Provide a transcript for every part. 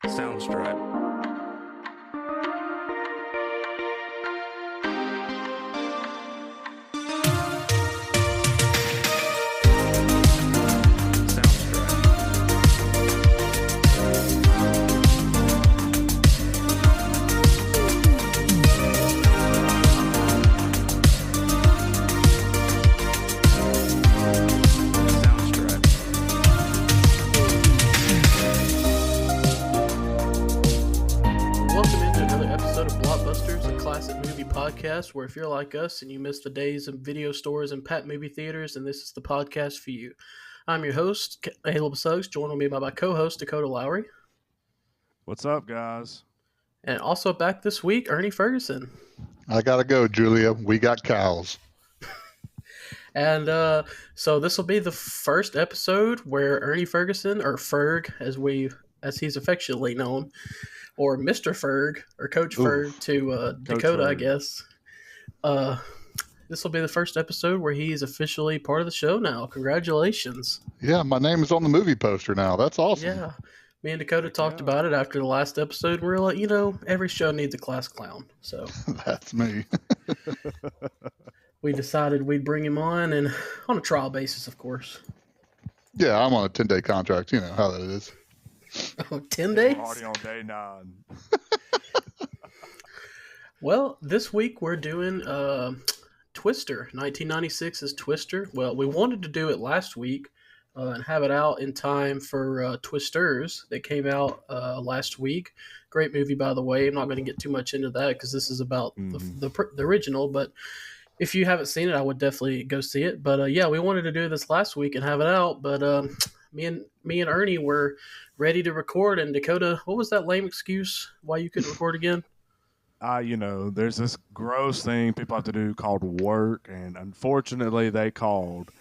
Soundstripe. Where if you're like us and you miss the days of video stores and packed movie theaters, then this is the podcast for you. I'm your host, Caleb Suggs, joined with me by my co-host, Dakota Lowry. What's up, guys? And also back this week, Ernie Ferguson. I gotta go, Julia. We got cows. And so this will be the first episode where Ernie Ferguson, or Ferg, as he's affectionately known, or Mr. Ferg, or Coach Ferg to Dakota, Ferg. I guess. This will be the first episode where he's officially part of the show now. Congratulations. Yeah, my name is on the movie poster now. That's awesome. Yeah. Me and Dakota talked about it after the last episode. We were like, every show needs a class clown. So that's me. We decided we'd bring him on, and on a trial basis, of course. Yeah, I'm on a 10-day contract. You know how that is. Oh, 10 days? Already on day 9. Well, this week we're doing Twister, 1996's Twister. Well, we wanted to do it last week and have it out in time for Twisters that came out last week. Great movie, by the way. I'm not going to get too much into that because this is about the original. But if you haven't seen it, I would definitely go see it. But yeah, we wanted to do this last week and have it out. But me and Ernie were ready to record. And Dakota, what was that lame excuse why you couldn't record again? There's this gross thing people have to do called work, and unfortunately they called.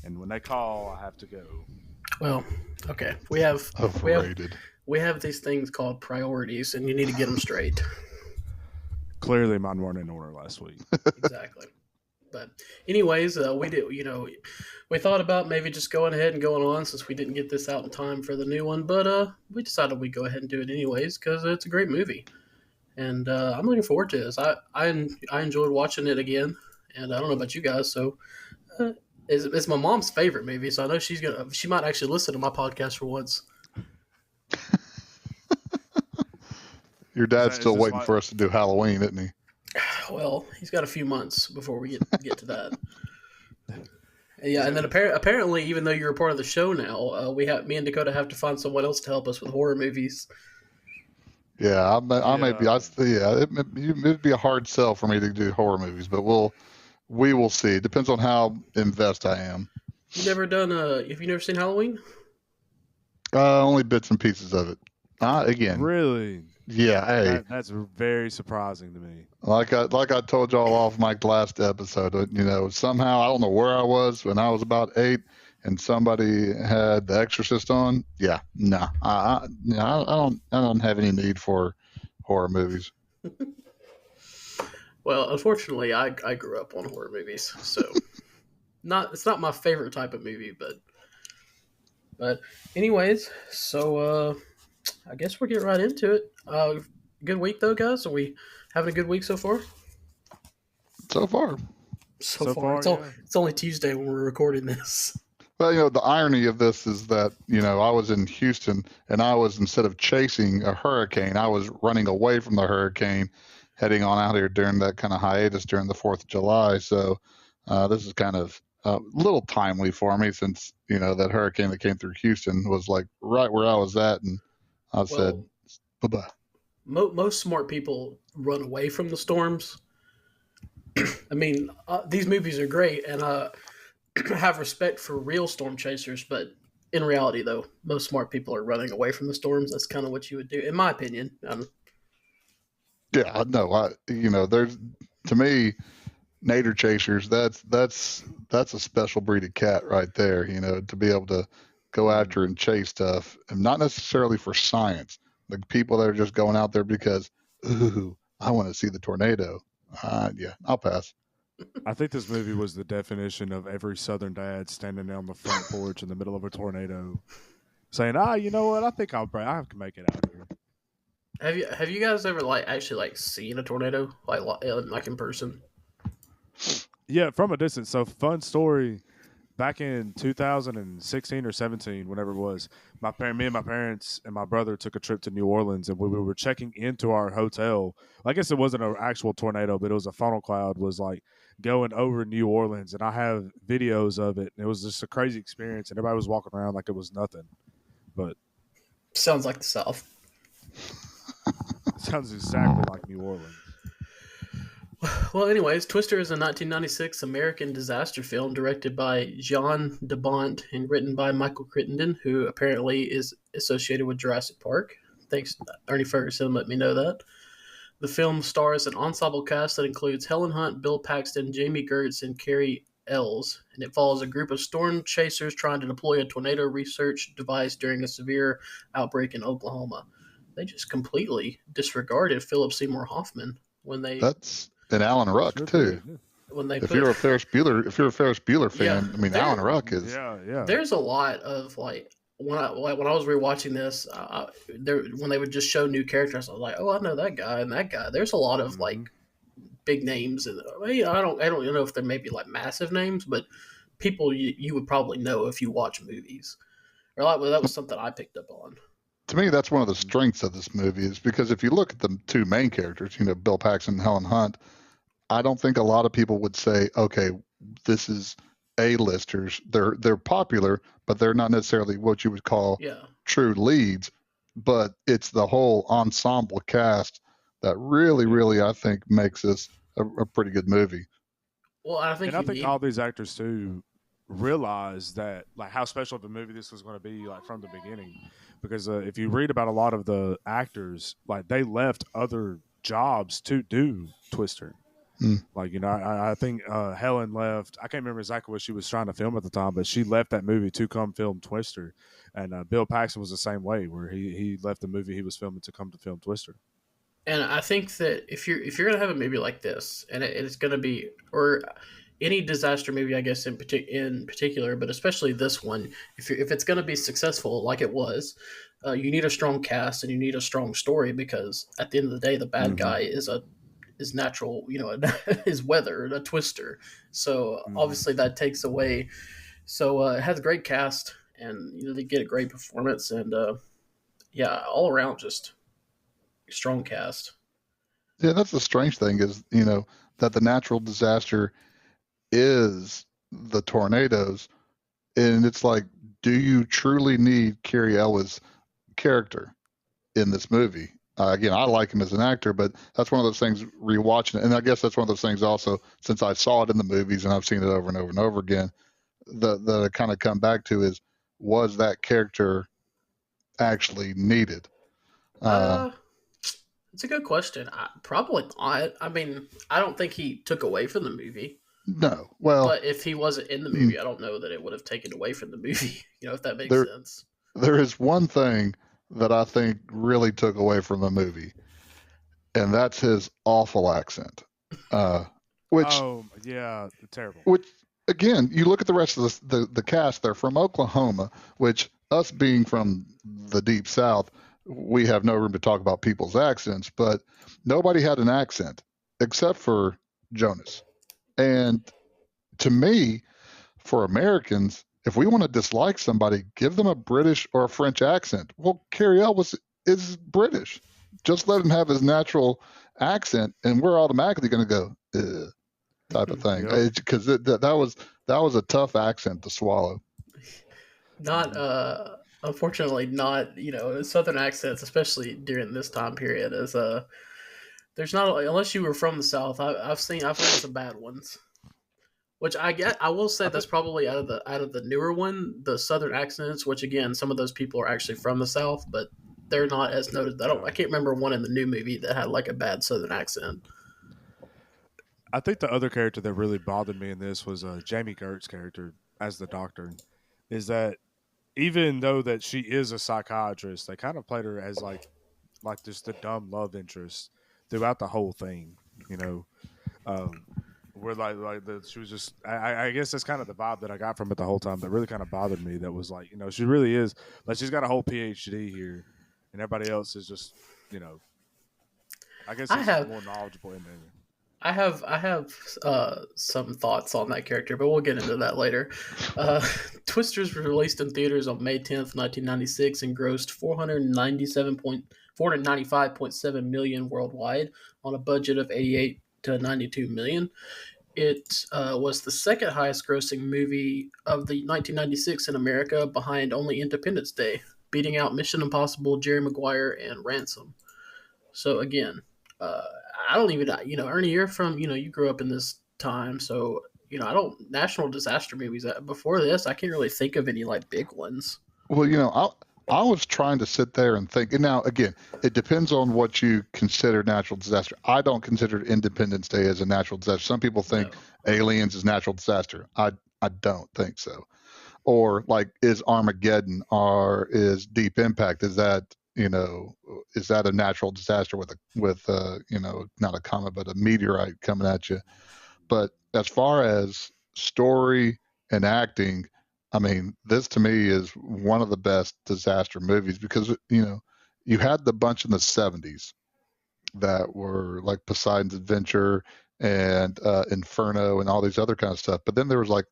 And when they call, I have to go. Well, okay. We have these things called priorities, and you need to get them straight. Clearly mine weren't in order last week. Exactly. But anyways, we thought about maybe just going ahead and going on since we didn't get this out in time for the new one. But we decided we'd go ahead and do it anyways because it's a great movie. And I'm looking forward to this. I enjoyed watching it again, and I don't know about you guys. So it's my mom's favorite movie, so I know she might actually listen to my podcast for once. Your dad's still waiting for us to do Halloween, isn't he? Well, he's got a few months before we get to that. Yeah, and then apparently, even though you're a part of the show now, me and Dakota have to find someone else to help us with horror movies. Yeah, it'd be a hard sell for me to do horror movies, but we will see. It depends on how invested I am. You never done have you never seen Halloween? Only bits and pieces of it. Again. Really? Yeah. Hey, that's very surprising to me. Like I told y'all off my last episode, somehow I don't know where I was when I was about 8. And somebody had The Exorcist on, yeah, no, I don't have any need for horror movies. Well, unfortunately, I grew up on horror movies, so it's not my favorite type of movie, but anyways, so I guess we'll get right into it. Good week though, guys. Are we having a good week so far? So far. It's only Tuesday when we're recording this. Well, the irony of this is that, I was in Houston and instead of chasing a hurricane, I was running away from the hurricane, heading on out here during that kind of hiatus during the 4th of July. So this is kind of a little timely for me since, that hurricane that came through Houston was like right where I was at. And I said, bye-bye. Most smart people run away from the storms. I mean, these movies are great, and have respect for real storm chasers, but in reality, though, most smart people are running away from the storms. That's kind of what you would do, in my opinion. Yeah, no, there's, to me, nature chasers. That's a special breed of cat right there. To be able to go after and chase stuff, and not necessarily for science. The people that are just going out there because, ooh, I want to see the tornado. Yeah, I'll pass. I think this movie was the definition of every Southern dad standing on the front porch in the middle of a tornado saying, you know what? I think I can make it out here. Have you guys ever like actually like seen a tornado like in person? Yeah, from a distance. So fun story. Back in 2016 or 17, whenever it was, me and my parents and my brother took a trip to New Orleans, and we were checking into our hotel. I guess it wasn't an actual tornado, but it was a funnel cloud was like going over New Orleans, and I have videos of it. And it was just a crazy experience, and everybody was walking around like it was nothing. But Sounds like the South. it sounds exactly like New Orleans. Well, anyways, Twister is a 1996 American disaster film directed by Jean de Bont and written by Michael Crittenden, who apparently is associated with Jurassic Park. Thanks, Ernie Ferguson, let me know that. The film stars an ensemble cast that includes Helen Hunt, Bill Paxton, Jamie Gertz, and Carrie Ells, and it follows a group of storm chasers trying to deploy a tornado research device during a severe outbreak in Oklahoma. They just completely disregarded Philip Seymour Hoffman when they That's and Alan Ruck Sure too. did. when they If put you're a Ferris Bueller yeah, fan, I mean Alan Ruck is. Yeah. there's a lot of like when I was rewatching this, there when they would just show new characters, I was like, oh, I know that guy and that guy. There's a lot of like Mhm. big names, and I don't know if they're maybe like massive names, but people you would probably know if you watch movies. Or like, well, that was something I picked up on. To me, that's one of the strengths of this movie is because if you look at the two main characters, Bill Paxton and Helen Hunt, I don't think a lot of people would say, okay, this is A-listers. They're popular, but they're not necessarily what you would call Yeah. true leads. But it's the whole ensemble cast that really, really, I think, makes this a pretty good movie. Well, I think And I you think need. all these actors too realized that like how special of a movie this was going to be like from the beginning, because if you read about a lot of the actors, like they left other jobs to do Twister. Hmm. Like I think Helen left. I can't remember exactly what she was trying to film at the time, but she left that movie to come film Twister. And Bill Paxton was the same way, where he left the movie he was filming to come to film Twister. And I think that if you're gonna have a movie like this, and it's gonna be or any disaster movie, I guess in particular, but especially this one, if it's gonna be successful like it was, you need a strong cast and you need a strong story because at the end of the day, the bad Mm-hmm. guy is natural, is weather, a twister. So Mm-hmm. obviously that takes away. So it has a great cast, and they get a great performance, and yeah, all around just strong cast. Yeah, that's the strange thing is, that the natural disaster is the tornadoes. And it's like, do you truly need Carrie Ellis' character in this movie? Again, I like him as an actor, but that's one of those things rewatching it. And I guess that's one of those things also, since I saw it in the movies and I've seen it over and over and over again, that I kind of come back to is, was that character actually needed? Uh, Uh, it's a good question. Probably not. I mean, I don't think he took away from the movie. no. Well, But if he wasn't in the mm, movie, I don't know that it would have taken away from the movie. If that makes there sense. there is one thing that I think really took away from the movie, and that's his awful accent. Uh, which Oh yeah, terrible. which again, you look at the rest of the cast. They're from Oklahoma, which us being from the deep South, we have no room to talk about people's accents. But nobody had an accent except for Jonas. And to me, for Americans, if we want to dislike somebody, give them a British or a French accent. Well, Carrie Elvis is British. Just let him have his natural accent, and we're automatically going to go ugh, type of thing. Yep. Because that was a tough accent to swallow. Not unfortunately not southern accents, especially during this time period. Is there's not unless you were from the south. I've heard some bad ones. Which I will say I that's think probably out of the newer one, the southern accents. Which again, some of those people are actually from the south, but they're not as noted. I can't remember one in the new movie that had like a bad southern accent. I think the other character that really bothered me in this was Jamie Gert's character as the doctor. Is that even though that she is a psychiatrist, they kind of played her as like just the dumb love interest throughout the whole thing. You know, um, where she was just. I guess that's kind of the vibe that I got from it the whole time. That really kind of bothered me. That was like she really is like she's got a whole PhD here, and everybody else is just I guess I he's just have more knowledgeable in there. I have some thoughts on that character, but we'll get into that later. Twisters was released in theaters on May 10th, 1996, and grossed 495.7 million worldwide on a budget of 88 to 92 million. It was the second highest grossing movie of the 1996 in America, behind only Independence Day, beating out Mission Impossible, Jerry Maguire, and Ransom. So again, uh, I don't even Ernie, you're from you grew up in this time, so I don't national disaster movies. Before this, I can't really think of any like big ones. Well, I was trying to sit there and think. And now, again, it depends on what you consider natural disaster. I don't consider Independence Day as a natural disaster. Some people think No. Aliens is natural disaster. I don't think so. Or like, is Armageddon or is Deep Impact? Is that a natural disaster with not a comet but a meteorite coming at you? But as far as story and acting, I mean, this to me is one of the best disaster movies because you had the bunch in the '70s that were like Poseidon's Adventure and Inferno and all these other kind of stuff. But then there was like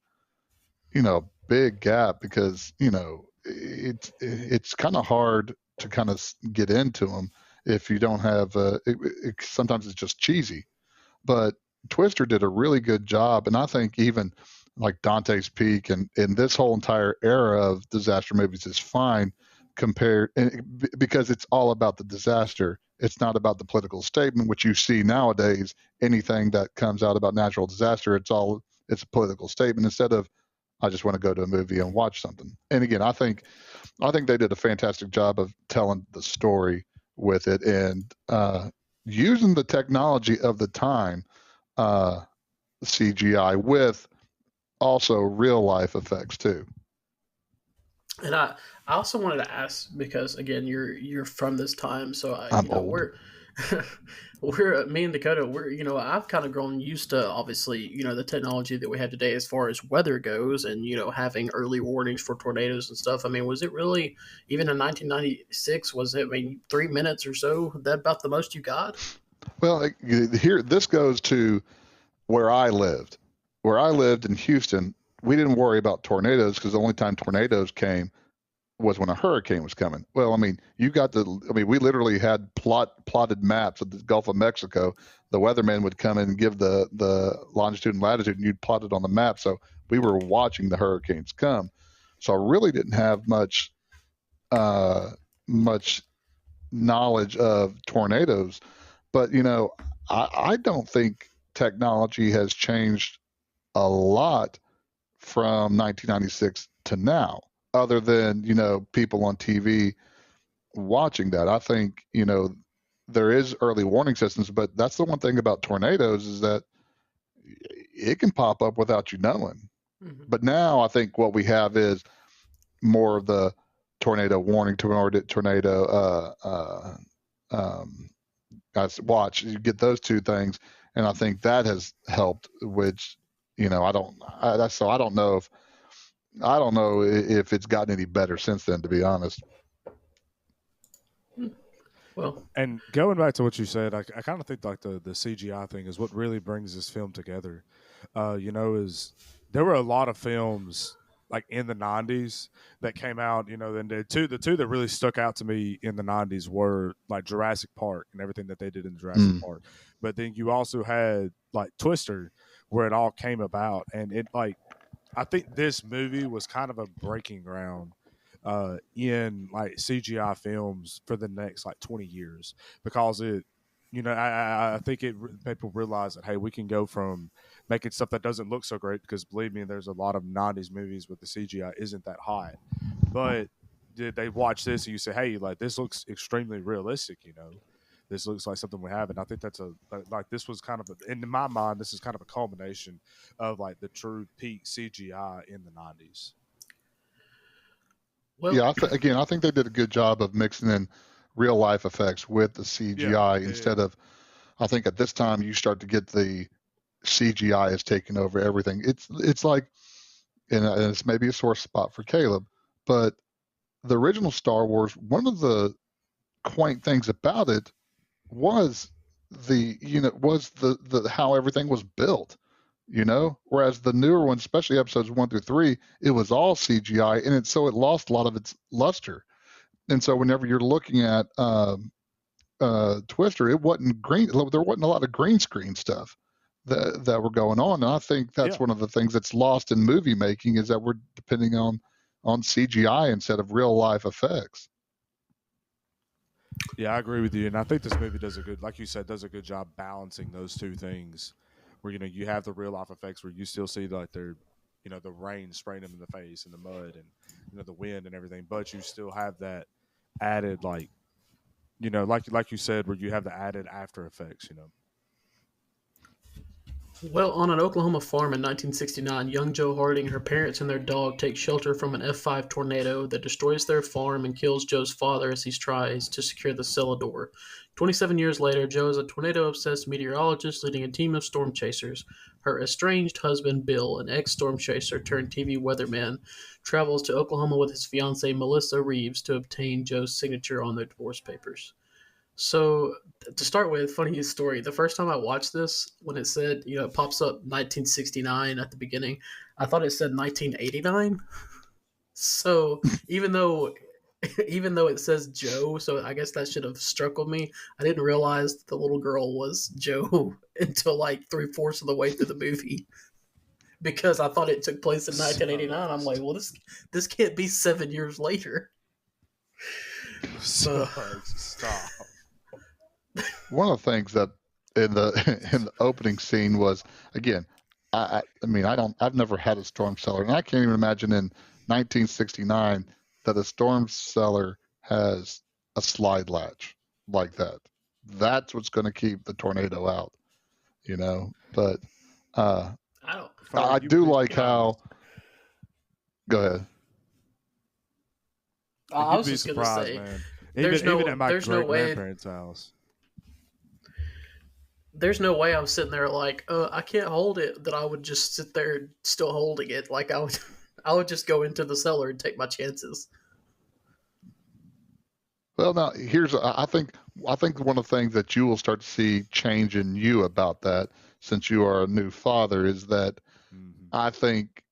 big gap because it's kind of hard to kind of get into them if you don't have sometimes it's just cheesy. But Twister did a really good job, and I think even like Dante's Peak and this whole entire era of disaster movies is fine compared because it's all about the disaster. It's not about the political statement, which you see nowadays. Anything that comes out about natural disaster, it's a political statement instead of I just want to go to a movie and watch something. And again, I think they did a fantastic job of telling the story with it and using the technology of the time, uh, CGI with also real life effects too. And I also wanted to ask because again you're from this time, so I'm old. we're me and Dakota, we're I've kind of grown used to obviously the technology that we have today as far as weather goes, and having early warnings for tornadoes and stuff. I mean, was it really even in 1996? Was it, I mean, 3 minutes or so? That about the most you got? Well, here this goes to where I lived. Where I lived in Houston, we didn't worry about tornadoes because the only time tornadoes came was when a hurricane was coming. Well, I mean, we literally had plotted maps of the Gulf of Mexico. The weatherman would come in and give the longitude and latitude, and you'd plot it on the map. So we were watching the hurricanes come. So I really didn't have much knowledge of tornadoes. But I don't think technology has changed a lot from 1996 to now, other than people on TV watching that. I think there is early warning systems, but that's the one thing about tornadoes is that it can pop up without you knowing. Hmm. But now I think what we have is more of the tornado warning, tornado. Guys, watch you get those two things, and I think that has helped. Which I don't. So I don't know if it's gotten any better since then, to be honest. Well, And going back to what you said, I kind of think like the CGI thing is what really brings this film together. Is there were a lot of films like in the '90s that came out. Then the two that really stuck out to me in the '90s were like Jurassic Park and everything that they did in Jurassic Mm. Park. But then you also had like Twister, where it all came about, and it like I think this movie was kind of a breaking ground in like CGI films for the next like 20 years because I think people realize that hey, we can go from making stuff that doesn't look so great because believe me, there's a lot of '90s movies with the CGI isn't that hot, but did they watch this and you say hey, like this looks extremely realistic, this looks like something we have, and I think that's like this was kind of in my mind this is kind of a culmination of like the true peak CGI in the '90s. well, Yeah, again, I think they did a good job of mixing in real life effects with the Yeah, CGI yeah, yeah. instead of. I think at this time you start to get the CGI is taking over everything. It's like, and it's maybe a sore spot for Caleb, but the original Star Wars, one of the quaint things about it was the how everything was built. Whereas the newer ones, especially episodes 1 through 3, it was all CGI, and so it lost a lot of its luster. And so whenever you're looking at Twister, it wasn't green. There wasn't a lot of green screen stuff that were going on, and I think that's one of the things that's lost in movie making is that we're depending on CGI instead of real life effects. Yeah, I agree with you, and I think this movie does a good, like you said, does a good job balancing those two things. Where you have the real life effects where you still see like the rain spraying them in the face and the mud and the wind and everything, but you still have that added like you said, where you have the added after effects. Well, on an Oklahoma farm in 1969, young Joe Harding, her parents, and their dog take shelter from an F5 tornado that destroys their farm and kills Joe's father as he tries to secure the cellar door. 27 years later, Joe is a tornado-obsessed meteorologist leading a team of storm chasers. Her estranged husband, Bill, an ex-storm chaser turned TV weatherman, travels to Oklahoma with his fiancée, Melissa Reeves, to obtain Joe's signature on their divorce papers. So to start with, funny story. The first time I watched this, when it said, it pops up 1969 at the beginning, I thought it said 1989. So even though it says Joe, so I guess that should have struck with me. I didn't realize the little girl was Joe until like 3/4 of the way through the movie, because I thought it took place in 1989. I'm like, well, this can't be 7 years later. Stop. One of the things that in the opening scene was, again, I've never had a storm cellar, and I can't even imagine in 1969 that a storm cellar has a slide latch like that. That's what's going to keep the tornado out, But I do like how. Go ahead. I was just going to say, man. Even at my great grandparents' house. There's no way I'm sitting there like, I can't hold it, that I would just sit there still holding it. Like I would just go into the cellar and take my chances. Well, now I think one of the things that you will start to see change in you about that, since you are a new father, is that I think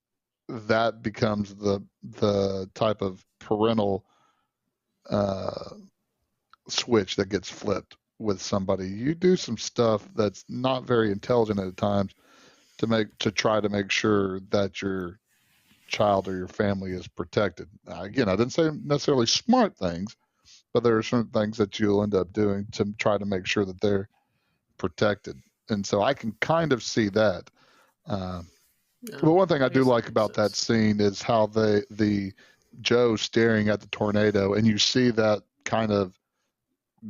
that becomes the type of parental switch that gets flipped with somebody. You do some stuff that's not very intelligent at times to try to make sure that your child or your family is protected. Again, I didn't say necessarily smart things, but there are certain things that you'll end up doing to try to make sure that they're protected. And so I can kind of see that. But one thing I do like about that scene is how the Joe staring at the tornado, and you see that kind of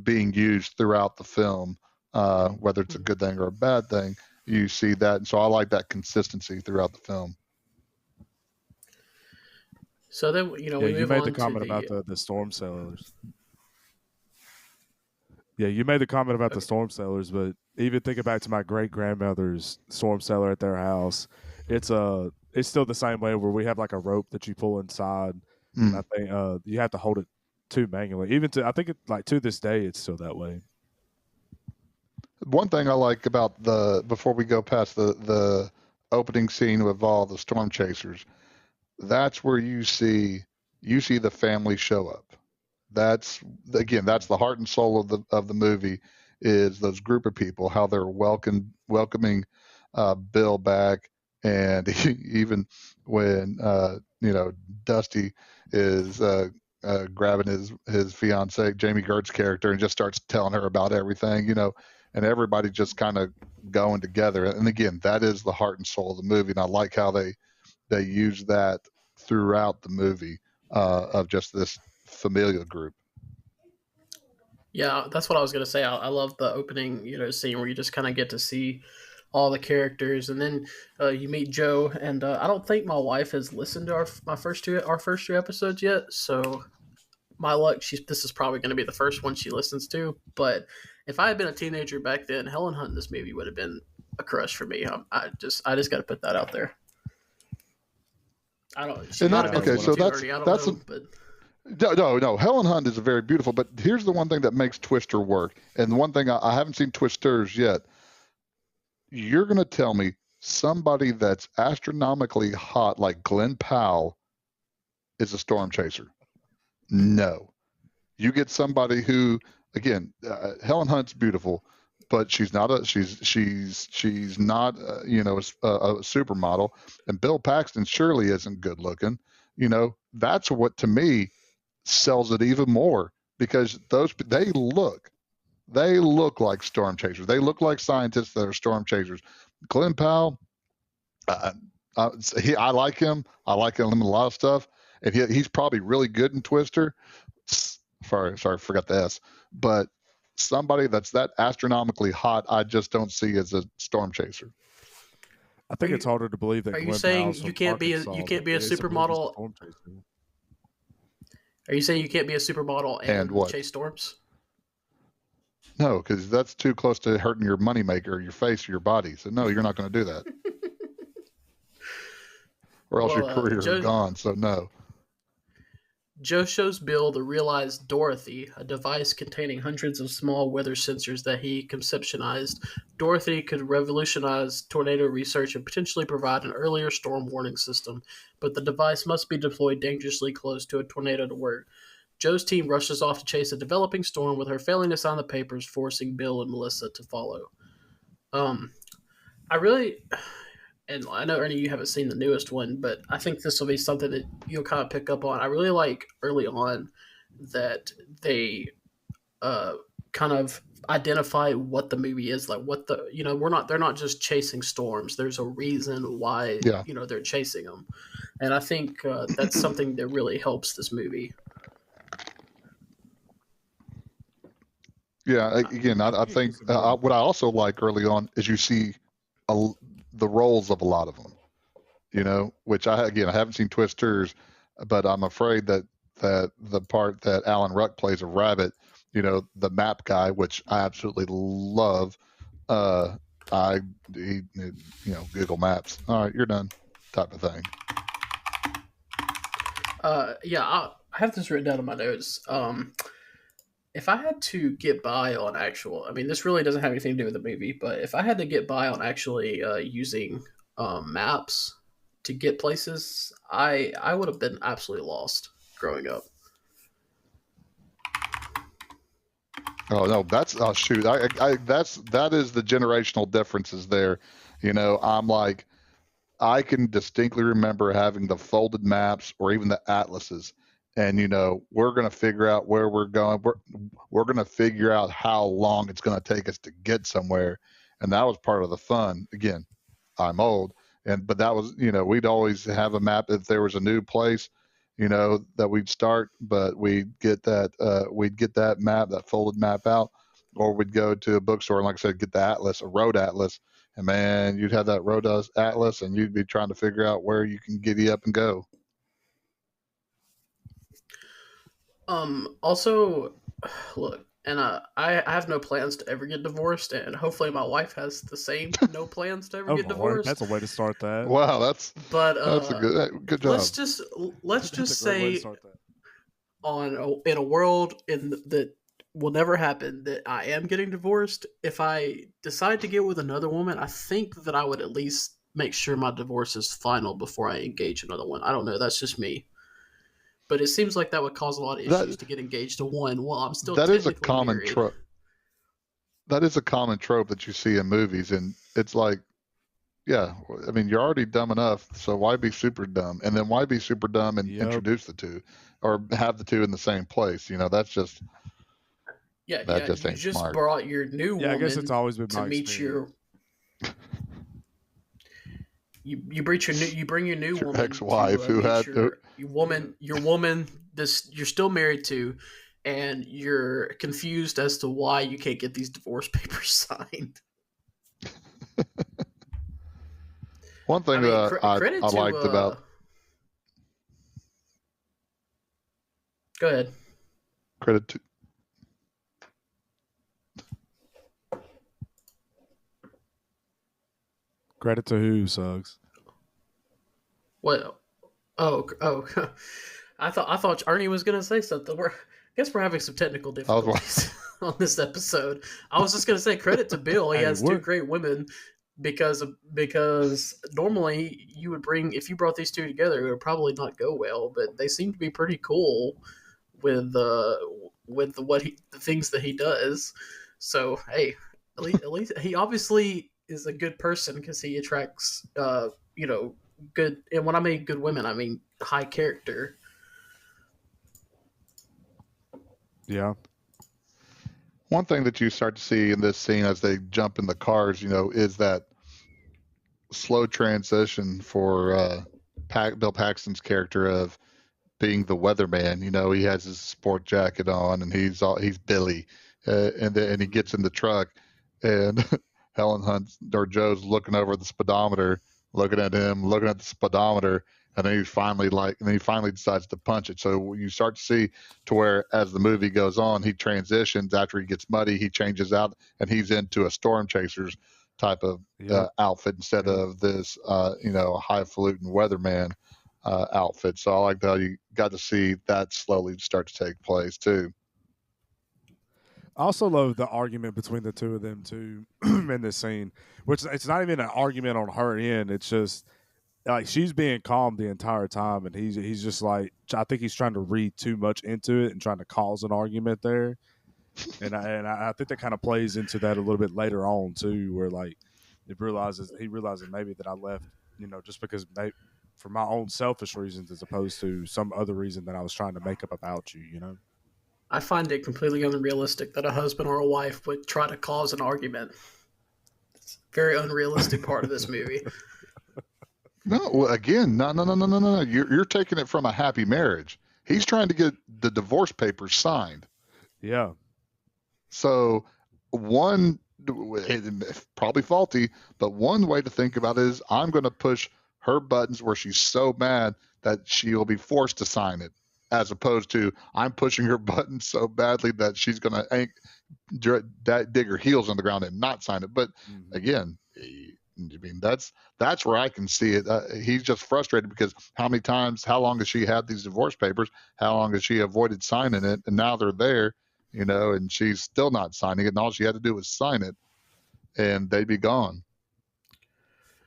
being used throughout the film, whether it's a good thing or a bad thing. You see that, and so I like that consistency throughout the film. So then, we you move made on the comment to about the storm cellars. Yeah, you made the comment about the storm cellars, but even thinking back to my great grandmother's storm cellar at their house, it's still the same way, where we have like a rope that you pull inside, and I think you have to hold it too manually. I think to this day it's still that way. One thing I like about before we go past the opening scene with all the storm chasers, that's where you see the family show up. That's the heart and soul of the movie, is those group of people, how they're welcoming Bill back, and even when Dusty is grabbing his fiance Jamie Gertz's character and just starts telling her about everything, and everybody just kind of going together. And again, that is the heart and soul of the movie, and I like how they use that throughout the movie, of just this familial group. Yeah, that's what I was going to say. I love the opening, scene where you just kind of get to see all the characters, and then you meet Joe. And I don't think my wife has listened to our first two episodes yet. So my luck, this is probably going to be the first one she listens to. But if I had been a teenager back then, Helen Hunt in this movie would have been a crush for me. I just got to put that out there. I don't. She might have been okay. So too early. I don't know, but No. Helen Hunt is very beautiful, but here's the one thing that makes Twister work, and the one thing I haven't seen Twisters yet. You're going to tell me somebody that's astronomically hot like Glenn Powell is a storm chaser? No. You get somebody who, again, Helen Hunt's beautiful, but she's not she's not a supermodel, and Bill Paxton surely isn't good looking. That's what to me sells it even more, because they look like storm chasers. They look like scientists that are storm chasers. Glenn Powell, uh, I like him. I like him in a lot of stuff, and he's probably really good in Twister. Sorry, forgot the S. But somebody that's that astronomically hot, I just don't see as a storm chaser. I think it's harder to believe that. Are you Glenn saying Powell's you from can't be Arkansas you can't be a than it is to believe he's a supermodel? storm chaser. Are you saying you can't be a supermodel And and what? chase storms? No, because that's too close to hurting your moneymaker, your face, or your body. So no, you're not going to do that, or else your career is gone. So no. Joe shows Bill the realized Dorothy, a device containing hundreds of small weather sensors that he conceptualized. Dorothy could revolutionize tornado research and potentially provide an earlier storm warning system, but the device must be deployed dangerously close to a tornado to work. Joe's team rushes off to chase a developing storm, with her failing to sign the papers, forcing Bill and Melissa to follow. I really, and I know Ernie, you haven't seen the newest one, but I think this will be something that you'll kind of pick up on. I really like early on that they kind of identify what the movie is, like what they're not just chasing storms. There's a reason why Yeah. they're chasing them, and I think that's something that really helps this movie. Yeah, again, I think what I also like early on is you see the roles of a lot of them, which I haven't seen Twisters, but I'm afraid that the part that Alan Ruck plays of Rabbit, the map guy, which I absolutely love, Google Maps. All right, you're done, type of thing. Yeah, I have this written down in my notes. If I had to get by on this really doesn't have anything to do with the movie, but if I had to get by on actually using maps to get places, I would have been absolutely lost growing up. Oh no, that's shoot. That is the generational differences there. I'm like, I can distinctly remember having the folded maps or even the atlases, and we're going to figure out where we're going. We're going to figure out how long it's going to take us to get somewhere, and that was part of the fun. Again, I'm old, but that was we'd always have a map if there was a new place, that we'd start, but we'd get that map, that folded map out, or we'd go to a bookstore and, like I said, get the atlas, a road atlas. And man, you'd have that road atlas, and you'd be trying to figure out where you can giddy up and go. Also, look, and I have no plans to ever get divorced, and hopefully my wife has the same no plans to ever get divorced. That's a way to start that. Wow, that's a good job. Let's just say in a world that will never happen that I am getting divorced, if I decide to get with another woman, I think that I would at least make sure my divorce is final before I engage another one. I don't know, that's just me. But it seems like that would cause a lot of issues to get engaged to one while I'm still that is a common married. trope. That is a common trope that you see in movies, and it's like, yeah, I mean, you're already dumb enough, so why be super dumb? And then why be super dumb and introduce the two, or have the two in the same place? That's just just ain't you just smart. brought your new woman. I guess it's always been to meet experience. You bring your new woman, ex-wife who had your woman you're still married to, and you're confused as to why you can't get these divorce papers signed. One thing that I liked about. Go ahead. Credit to who, Suggs? What? Oh. I thought Ernie was going to say something. I guess we're having some technical I was difficulties on this episode. I was just going to say credit to Bill. He Hey, has two great women because normally you would bring if you brought these two together, it would probably not go well. But they seem to be pretty cool with the things that he does. So hey, at least he obviously is a good person because he attracts good. And when I mean good women, I mean high character. Yeah. one thing that you start to see in this scene as they jump in the cars, is that slow transition for Bill Paxton's character of being the weatherman. He has his sport jacket on and he's Billy, and he gets in the truck, and Helen Hunt or Joe's looking over the speedometer, looking at him, looking at the speedometer, and then he finally decides to punch it. So you start to see to where as the movie goes on, he transitions after he gets muddy, he changes out and he's into a storm chasers type of outfit instead of this highfalutin weatherman outfit. So I like how you got to see that slowly start to take place too. I also love the argument between the two of them too in this scene, which it's not even an argument on her end. It's just like she's being calm the entire time, and he's just like, I think he's trying to read too much into it and trying to cause an argument there. And I think that kind of plays into that a little bit later on too, where like he realizes maybe that I left, just because for my own selfish reasons as opposed to some other reason that I was trying to make up about you. I find it completely unrealistic that a husband or a wife would try to cause an argument. It's a very unrealistic part of this movie. No, well, again, no. You're taking it from a happy marriage. He's trying to get the divorce papers signed. Yeah. So one, probably faulty, but one way to think about it is I'm going to push her buttons where she's so mad that she will be forced to sign it, as opposed to I'm pushing her buttons so badly that she's going to dig her heels on the ground and not sign it. But again, I mean, that's where I can see it. He's just frustrated because how long has she had these divorce papers? How long has she avoided signing it? And now they're there, and she's still not signing it. And all she had to do was sign it and they'd be gone.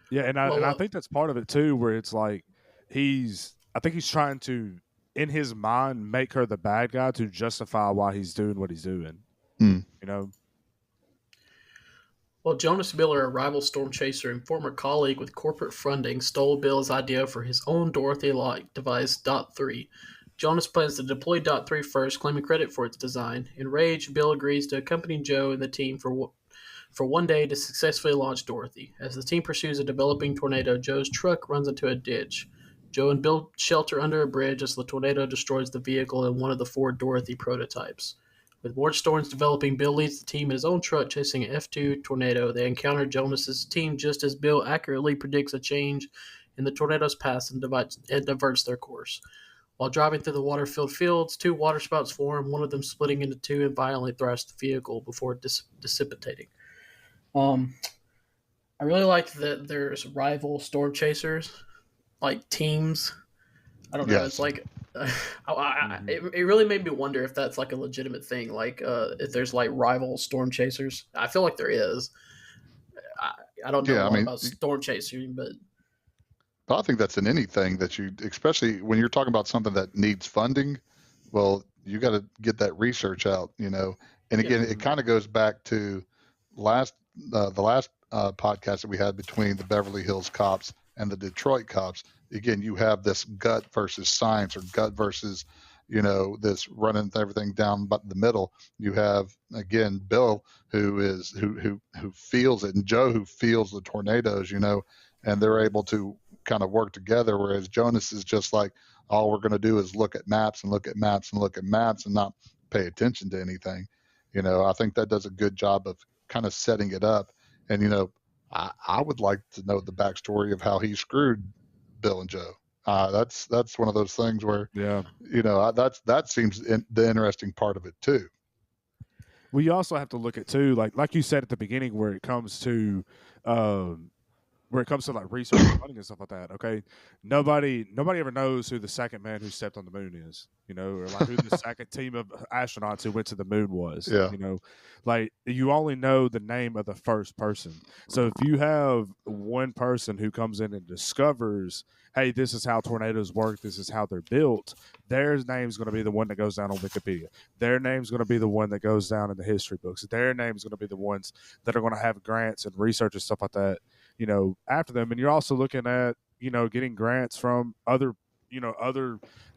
Yeah. And I think that's part of it too, where it's like, I think he's trying to, in his mind, make her the bad guy to justify why he's doing what he's doing. Well, Jonas Miller, a rival storm chaser and former colleague with corporate funding, stole Bill's idea for his own Dorothy-like device, Dot 3. Jonas plans to deploy Dot 3 first, claiming credit for its design. Enraged, Bill agrees to accompany Joe and the team for one day to successfully launch Dorothy. As the team pursues a developing tornado, Joe's truck runs into a ditch. Joe and Bill shelter under a bridge as the tornado destroys the vehicle and one of the 4 Dorothy prototypes. With more storms developing, Bill leads the team in his own truck chasing an F2 tornado. They encounter Jonas's team just as Bill accurately predicts a change in the tornado's path and diverts their course. While driving through the water-filled fields, 2 waterspouts form, one of them splitting into 2 and violently thrash the vehicle before dissipating. I really like that there's rival storm chasers, like teams. I don't know. Yes. It's like it really made me wonder if that's like a legitimate thing. Like if there's like rival storm chasers. I feel like there is. I don't know a lot about storm chasing, but I think that's in anything that you, especially when you're talking about something that needs funding. Well, you got to get that research out, And again, it kind of goes back to the last podcast that we had between the Beverly Hills cops and the Detroit cops. Again, you have this gut versus science, or gut versus, this running everything down but the middle. You have, again, Bill who feels it, and Joe who feels the tornadoes, and they're able to kind of work together. Whereas Jonas is just like, all we're going to do is look at maps and look at maps and look at maps and not pay attention to anything. I think that does a good job of kind of setting it up. And, I would like to know the backstory of how he screwed Bill and Joe. That's one of those things where, that seems the interesting part of it too. Well, you also have to look at too, like you said at the beginning, where it comes to where it comes to like research and funding and stuff like that, okay, nobody ever knows who the second man who stepped on the moon is, or like who the second team of astronauts who went to the moon was. Yeah. Like you only know the name of the first person. So if you have one person who comes in and discovers, hey, this is how tornadoes work, this is how they're built, their name's going to be the one that goes down on Wikipedia. Their name's going to be the one that goes down in the history books. Their name's going to be the ones that are going to have grants and research and stuff like that, after them. And you're also looking at, getting grants from other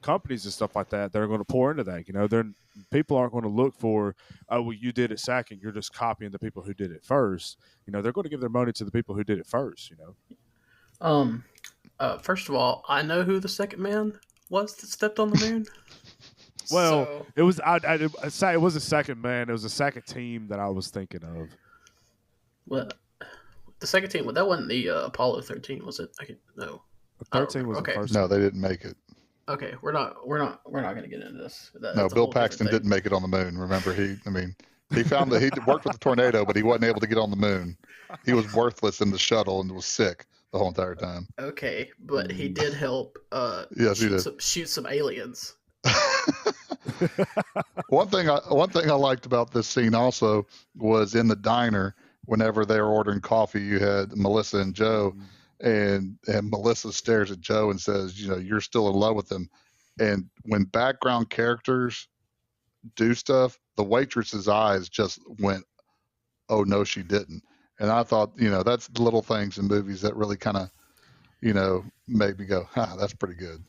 companies and stuff like that are going to pour into that. People aren't going to look for, oh, well, you did it second, you're just copying the people who did it first. They're going to give their money to the people who did it first. First of all, I know who the second man was that stepped on the moon. Well, So, it was I'd say it was a second man. It was a second team that I was thinking of. well, the second team. Well, that wasn't the Apollo 13, was it? No. 13 was Okay. the first. No, they didn't make it. Okay, we're not going to get into this. No, Bill Paxton didn't make it on the moon. Remember, he found that he worked with the tornado, but he wasn't able to get on the moon. He was worthless in the shuttle and was sick the whole entire time. Okay, but he did help. Yes, he did. Shoot some aliens. One thing I liked about this scene also was in the diner. Whenever they were ordering coffee, you had Melissa and Joe, and Melissa stares at Joe and says, you're still in love with him. And when background characters do stuff, the waitress's eyes just went, oh no, she didn't. And I thought, that's the little things in movies that really kind of, make me go, that's pretty good.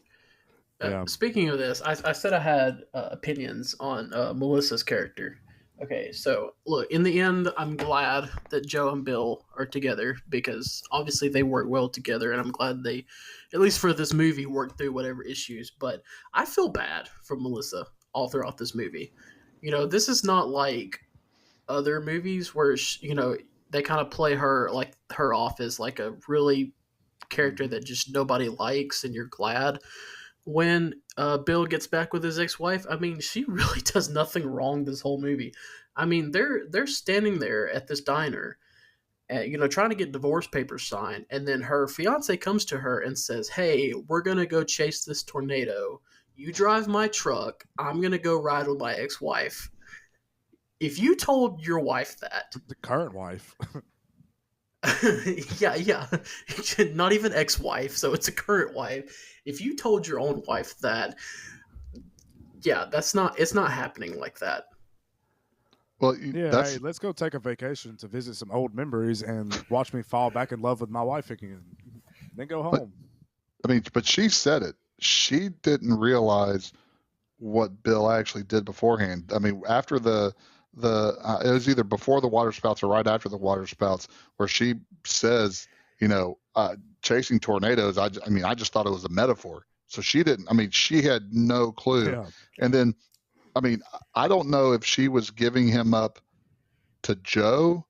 Yeah. Speaking of this, I said I had opinions on Melissa's character. Okay, so look, in the end, I'm glad that Joe and Bill are together because obviously they work well together, and I'm glad they, at least for this movie, worked through whatever issues. But I feel bad for Melissa all throughout this movie. This is not like other movies where, they kind of play her off as like a really character that just nobody likes, and you're glad when Bill gets back with his ex-wife. I mean, she really does nothing wrong this whole movie. I mean, they're standing there at this diner, trying to get divorce papers signed, and then her fiance comes to her and says, "Hey, we're gonna go chase this tornado. You drive my truck. I'm gonna go ride with my ex-wife." If you told your wife that, the current wife. yeah, not even ex-wife, so it's a current wife. If you told your own wife that, yeah, it's not happening like that. Well, hey, let's go take a vacation to visit some old memories and watch me fall back in love with my wife again. Then go home. But she said it. She didn't realize what Bill actually did beforehand. I mean, after it was either before the water spouts or right after the water spouts, where she says, chasing tornadoes. I just thought it was a metaphor. So she didn't. She had no clue. Yeah. And then, I don't know if she was giving him up to Joe,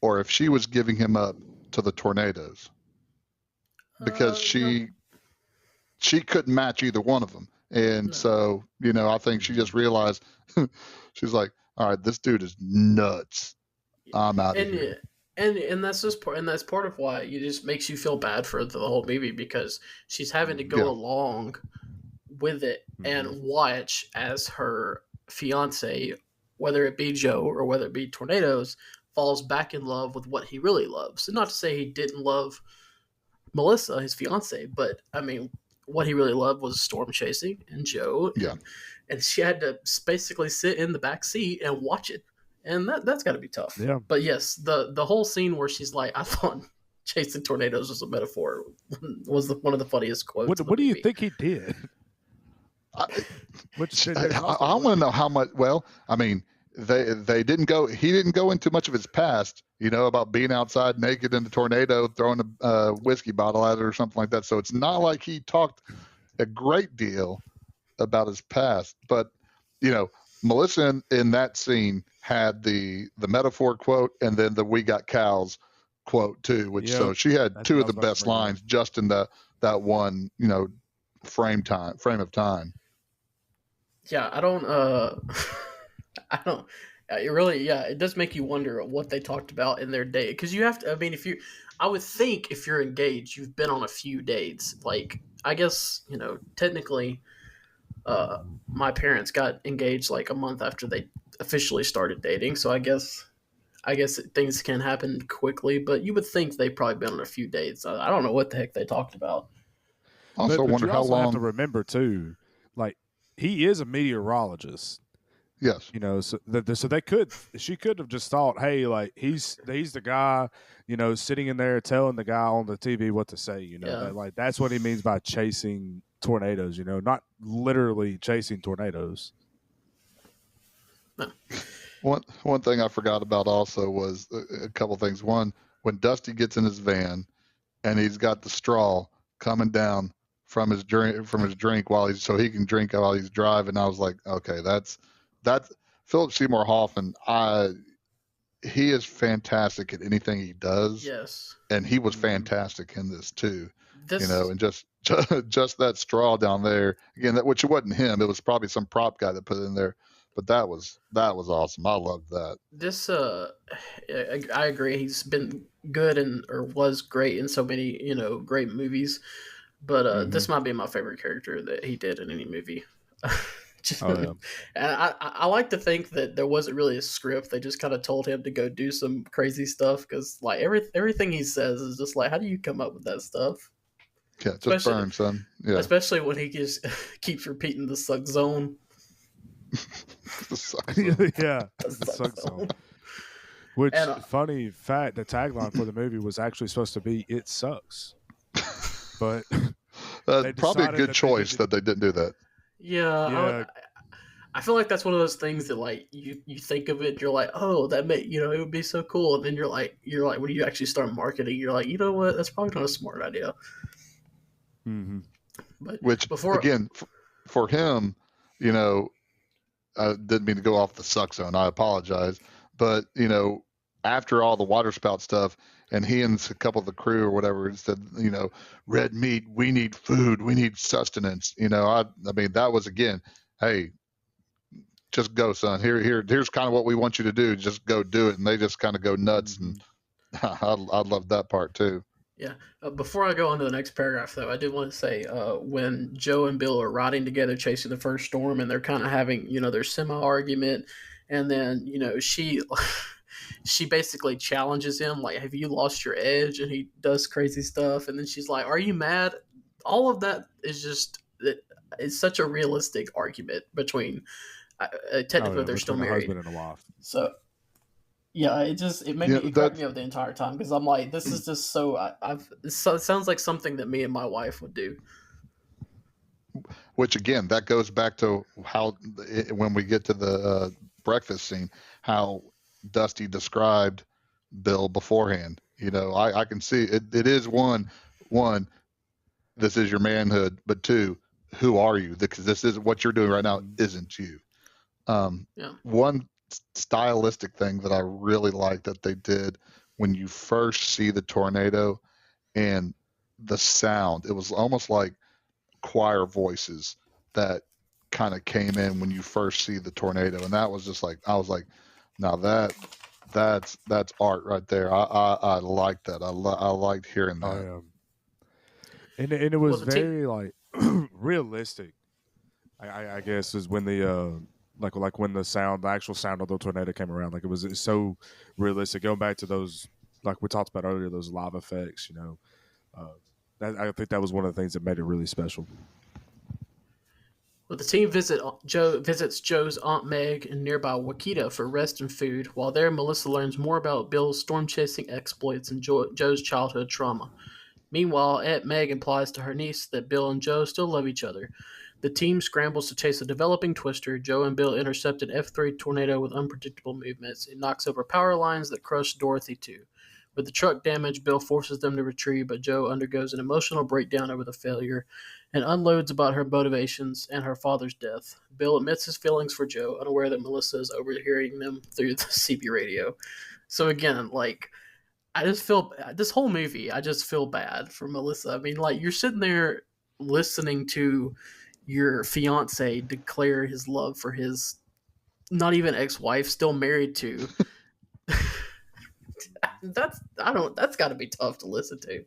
or if she was giving him up to the tornadoes, because she couldn't match either one of them. And so, I think she just realized, she's like, all right, this dude is nuts. I'm out of here. And that's just part, and that's part of why it just makes you feel bad for the whole movie, because she's having to go along with it and watch as her fiance, whether it be Joe or whether it be tornadoes, falls back in love with what he really loves. And not to say he didn't love Melissa, his fiance, but what he really loved was storm chasing and Joe. Yeah. And she had to basically sit in the back seat and watch it. And that's got to be tough. Yeah. But yes, the whole scene where she's like, I thought chasing tornadoes was a metaphor, was one of the funniest quotes. What do you think he I want to know how much. Well, they didn't go. He didn't go into much of his past, about being outside naked in the tornado, throwing a whiskey bottle at it or something like that. So it's not like he talked a great deal about his past. But Melissa in that scene had the metaphor quote, and then the "We got cows" quote too, which so she had two of the best lines just in that one frame of time. Yeah, I don't It really, yeah, it does make you wonder what they talked about in their date. Because you have to, I mean, I would think if you're engaged, you've been on a few dates. Like, I guess, technically, my parents got engaged like a month after they officially started dating. So I guess things can happen quickly, but you would think they've probably been on a few dates. I don't know what the heck they talked about. Also, But wonder you how also have to long. remember too, like he is a meteorologist. Yes. So she could have just thought, hey, like he's the guy, sitting in there telling the guy on the TV what to say. Yeah. That like that's what he means by chasing tornadoes. Not literally chasing tornadoes. No. One thing I forgot about also was a couple things. One, when Dusty gets in his van and he's got the straw coming down from his drink while he's so he can drink while he's driving. I was like, okay, that's Philip Seymour Hoffman. He is fantastic at anything he does, Yes. and he was fantastic in this too. This And just that straw down there again, which it wasn't him. It was probably some prop guy that put it in there. But that was awesome. I loved that. this I agree. He's been good and or was great in so many great movies, but this might be my favorite character that he did in any movie. Oh yeah. And I like to think that there wasn't really a script. They just kind of told him to go do some crazy stuff because like everything he says is just like, how do you come up with that stuff? Yeah, just Especially burn, son. Yeah. especially when he just keeps repeating the suck zone. The suck zone. Yeah, The the suck suck zone. zone. Which And funny fact, the tagline for the movie was actually supposed to be "It sucks," but they Probably a decided good that choice that they didn't do that. yeah, Yeah, I feel like that's one of those things that like you think of it, you're like, oh, that may it would be so cool, and then you're like when you actually start marketing, you're like, you know what, that's probably not a smart idea. mm-hmm. But Which before, again, for him, I didn't mean to go off the suck zone. I apologize, but after all the water spout stuff, and he and a couple of the crew or whatever said, red meat, we need food, we need sustenance. I mean that was again, hey, just go, son. Here's kind of what we want you to do. Just go do it, and they just kind of go nuts, and I love that part too. yeah, before I go on to the next paragraph, though, I did want to say when Joe and Bill are riding together chasing the first storm, and they're kind of having their semi argument, and then she basically challenges him like, "Have you lost your edge?" And he does crazy stuff, and then she's like, "Are you mad?" All of that is just it's such a realistic argument between. Oh Technically, yeah, they're still between a married, husband and a wife. so yeah, Yeah, it cracked me up the entire time because I'm like, this is just so it sounds like something that me and my wife would do. which again, that goes back to how when we get to the breakfast scene, how Dusty described Bill beforehand. I can see it. It is one, this is your manhood, but two, who are you? Because this is what you're doing right now. Isn't you? Yeah, One stylistic thing that I really like that they did when you first see the tornado and the sound, it was almost like choir voices that kind of came in when you first see the tornado, and that was just like I was like, now that's art right there. I like that. I liked hearing that. Oh yeah, and it was well, the team. very like realistic. I guess is when the like when the actual sound of the tornado came around. Like it's so realistic. Going back to those like we talked about earlier, those live effects. I think that was one of the things that made it really special. Well, the team visits Joe's Aunt Meg in nearby Wakita for rest and food. While there, Melissa learns more about Bill's storm chasing exploits and Joe's childhood trauma. Meanwhile, Aunt Meg implies to her niece that Bill and Joe still love each other. The team scrambles to chase a developing twister. Joe and Bill intercept an F3 tornado with unpredictable movements. It knocks over power lines that crush Dorothy too. With the truck damaged, Bill forces them to retrieve, but Joe undergoes an emotional breakdown over the failure and unloads about her motivations and her father's death. Bill admits his feelings for Joe, unaware that Melissa is overhearing them through the CB radio. So again, like I just feel this whole movie. I just feel bad for Melissa. I mean, like you're sitting there listening to your fiance declare his love for his not even ex-wife, still married to. That's got to be tough to listen to.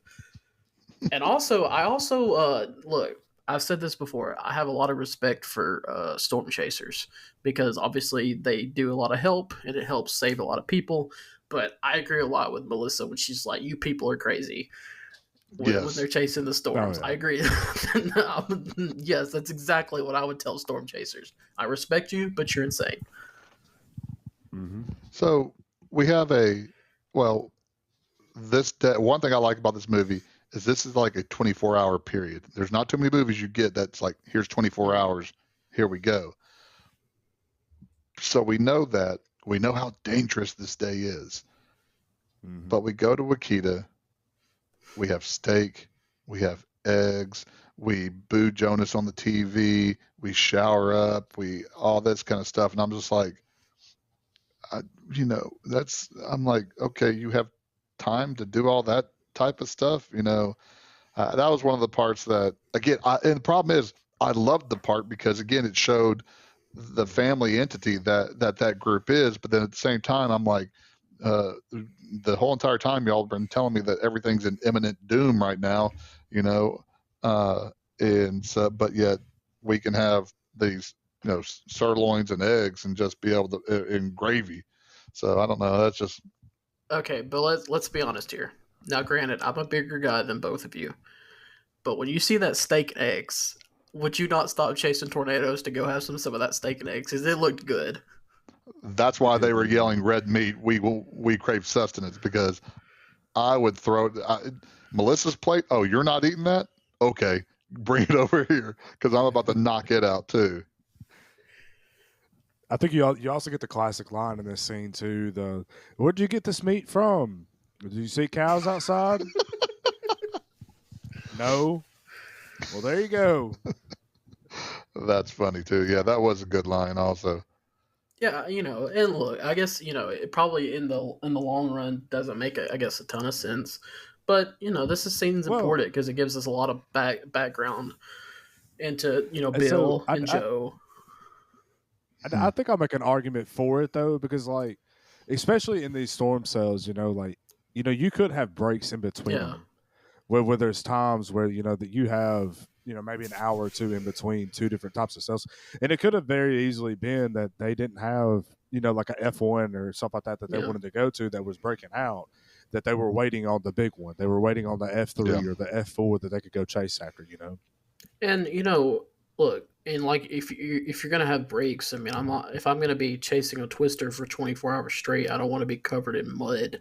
And also, I also look. I've said this before. I have a lot of respect for storm chasers because obviously they do a lot of help and it helps save a lot of people. But I agree a lot with Melissa when she's like, "You people are crazy." When they're Yes. chasing the Oh storms, I yeah. agree. Yes, that's exactly what I would tell storm chasers. I respect you, but you're insane. Mm-hmm. So we have well, one thing I like about this movie is this is like a 24-hour period. There's not too many movies you get that's like, here's 24 Mm-hmm. hours, here we go. So we know how dangerous this day is. Mm-hmm. But we go to Wakita, we have steak, we have eggs, we boo Jonas on the TV, we shower up, we all this kind of stuff, and I'm just like, I, I'm like, okay, you have time to do all that type of stuff, that was one of the parts that, again, and the problem is, I loved the part because, again, it showed the family entity that group is. But then at the same time, I'm like, the whole entire time, y'all have been telling me that everything's in imminent doom right now, you know, uh, and so, but yet we can have these, sirloins and eggs and just be able to, in gravy. So I don't know. That's just, Okay, but let's be honest here. Now, granted, I'm a bigger guy than both of you, but when you see that steak and eggs, would you not stop chasing tornadoes to go have some of that steak and eggs? Because it looked good. that's It why they did were look good. yelling red meat. We crave sustenance because I would throw Melissa's plate. Oh, you're not eating that? Okay, bring it over here because I'm about to knock it out too. I think you also get the classic line in this scene too. Where'd you get this meat from? Did you see cows outside? No. Well, there you go. That's funny too. Yeah, that was a good line also. Yeah, and look, I guess it probably in the long run doesn't make I guess a ton of sense, but this is scene's Well, important because it gives us a lot of background into and so Bill and Joe. Hmm. I think I'll make an argument for it though, because like, especially in these storm cells, you could have breaks in between Yeah, them, where there's times where that you have maybe an hour or two in between two different types of cells, and it could have very easily been that they didn't have like a F1 or something like that they yeah, wanted to go to that was breaking out, that they were waiting on the big one, they were waiting on the Yeah. F3 or the F4 that they could go chase after. and look, and like if you're gonna have breaks, I mean, I'm not if I'm gonna be chasing a twister for 24 hours straight, I don't want to be covered in mud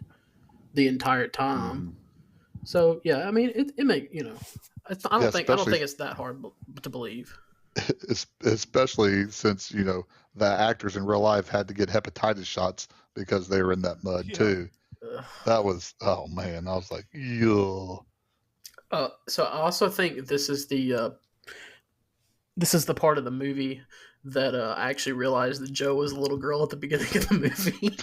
the entire time. Mm-hmm. So yeah, I mean, it make Yeah, I don't especially think it's that hard to believe. especially since the actors in real life had to get hepatitis shots because they were in that mud Yeah. too. Ugh. That was, oh man, I was like, yeah. So I also think this is the part of the movie that I actually realized that Joe was a little girl at the beginning of the movie.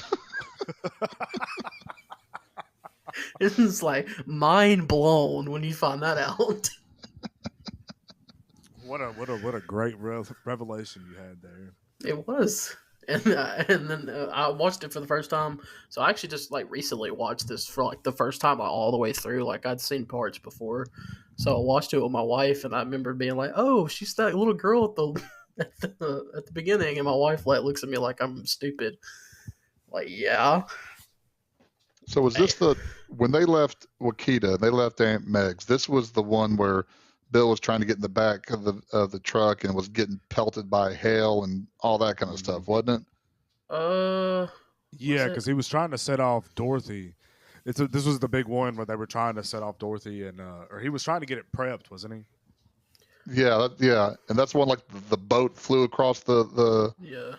It's like mind blown when you find that out. What a great revelation you had there. It was. And then I watched it for the first time. So I actually just like recently watched this for like the first time all the way through. Like I'd seen parts before, so I watched it with my wife, and I remember being like, "Oh, she's that little girl at the at the beginning." And my wife like looks at me like I'm stupid. Like, yeah, So was this when they left Wakita, they left Aunt Meg's, this was the one where Bill was trying to get in the back of the truck and was getting pelted by hail and all that kind of Mm-hmm. stuff, wasn't it? uh, was Yeah, it? because he was trying to set off Dorothy. This was the big one where they were trying to set off Dorothy, and or he was trying to get it prepped, wasn't he? Yeah, yeah, and that's one like the boat flew across the. Yeah,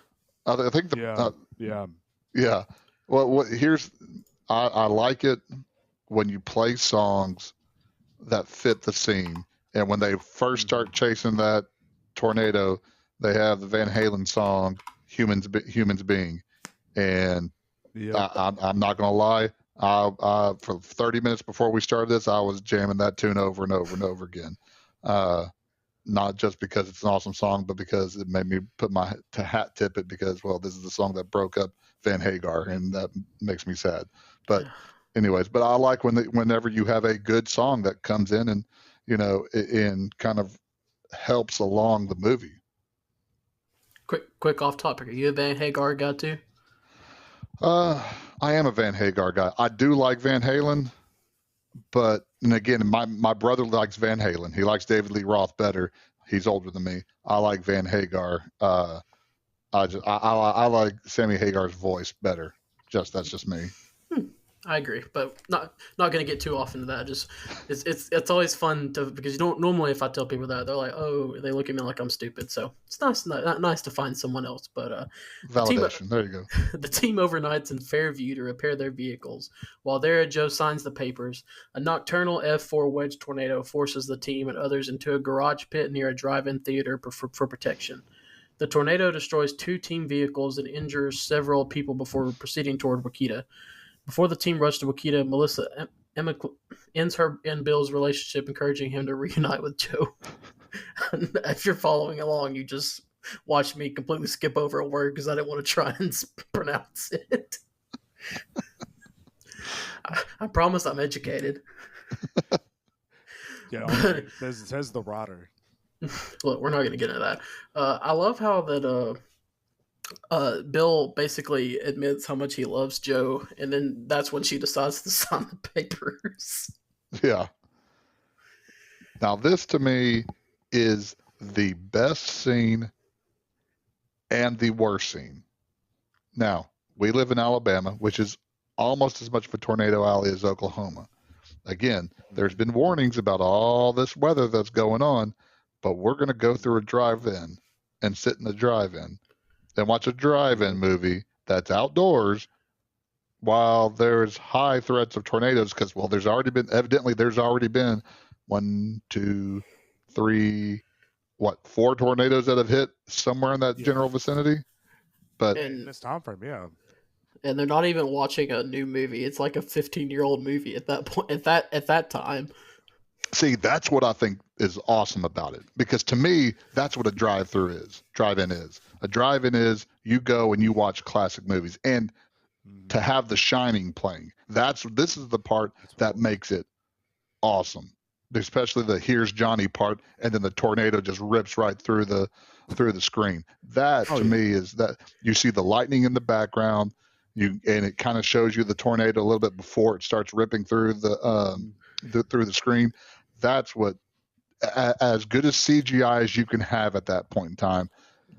I think Yeah, yeah. yeah. Well, here's I like it when you play songs that fit the scene, and when they first Mm-hmm. start chasing that tornado, they have the Van Halen song "Humans Being," and Yep. I'm not gonna lie. For 30 minutes before we started this, I was jamming that tune over and over and over again. Uh, not just because it's an awesome song, but because it made me put my hat tip it because, well, this is the song that broke up Van Hagar, and that makes me sad. But anyways, but I like whenever you have a good song that comes in and, and kind of helps along the movie. Quick off topic. Are you a Van Hagar guy too? I am a Van Hagar guy. I do like Van Halen, but and again, my brother likes Van Halen. He likes David Lee Roth better. He's older than me. I like Van Hagar. I like Sammy Hagar's voice better. That's just me. I agree, but not going to get too off into that. Just it's always fun because you don't normally, if I tell people that, they're like, oh, they look at me like I'm stupid. So it's nice to find someone else. But validation. There you go. The team overnights in Fairview to repair their vehicles. While there, Joe signs the papers. A nocturnal F4 wedge tornado forces the team and others into a garage pit near a drive-in theater for protection. The tornado destroys 2 team vehicles and injures several people before proceeding toward Wakita. Before the team rushed to Wakita, Melissa ends her and Bill's relationship, encouraging him to reunite with Joe. If you're following along, you just watched me completely skip over a word because I didn't want to try and pronounce it. I promise I'm educated. Yeah, it says the rotter. Look, we're not going to get into that. I love how that Bill basically admits how much he loves Joe, and then that's when she decides to sign the papers. Yeah. Now, this to me is the best scene and the worst scene. Now, we live in Alabama, which is almost as much of a tornado alley as Oklahoma. Again, there's been warnings about all this weather that's going on, but we're going to go through a drive-in and sit in the drive-in and watch a drive-in movie that's outdoors while there's high threats of tornadoes because, well, there's already been 1, 2, 3, 4 tornadoes that have hit somewhere in that general vicinity. But in this time frame, yeah. And they're not even watching a new movie. It's like a 15-year-old movie at that point. At that time. See, that's what I think is awesome about it. Because to me, that's what a drive-in is. A drive-in is you go and you watch classic movies. And to have The Shining playing, this is the part that makes it awesome. Especially the "Here's Johnny" part, and then the tornado just rips right through the screen. That to me is that you see the lightning in the background, and it kind of shows you the tornado a little bit before it starts ripping through through the screen. That's what, as good as CGI as you can have at that point in time,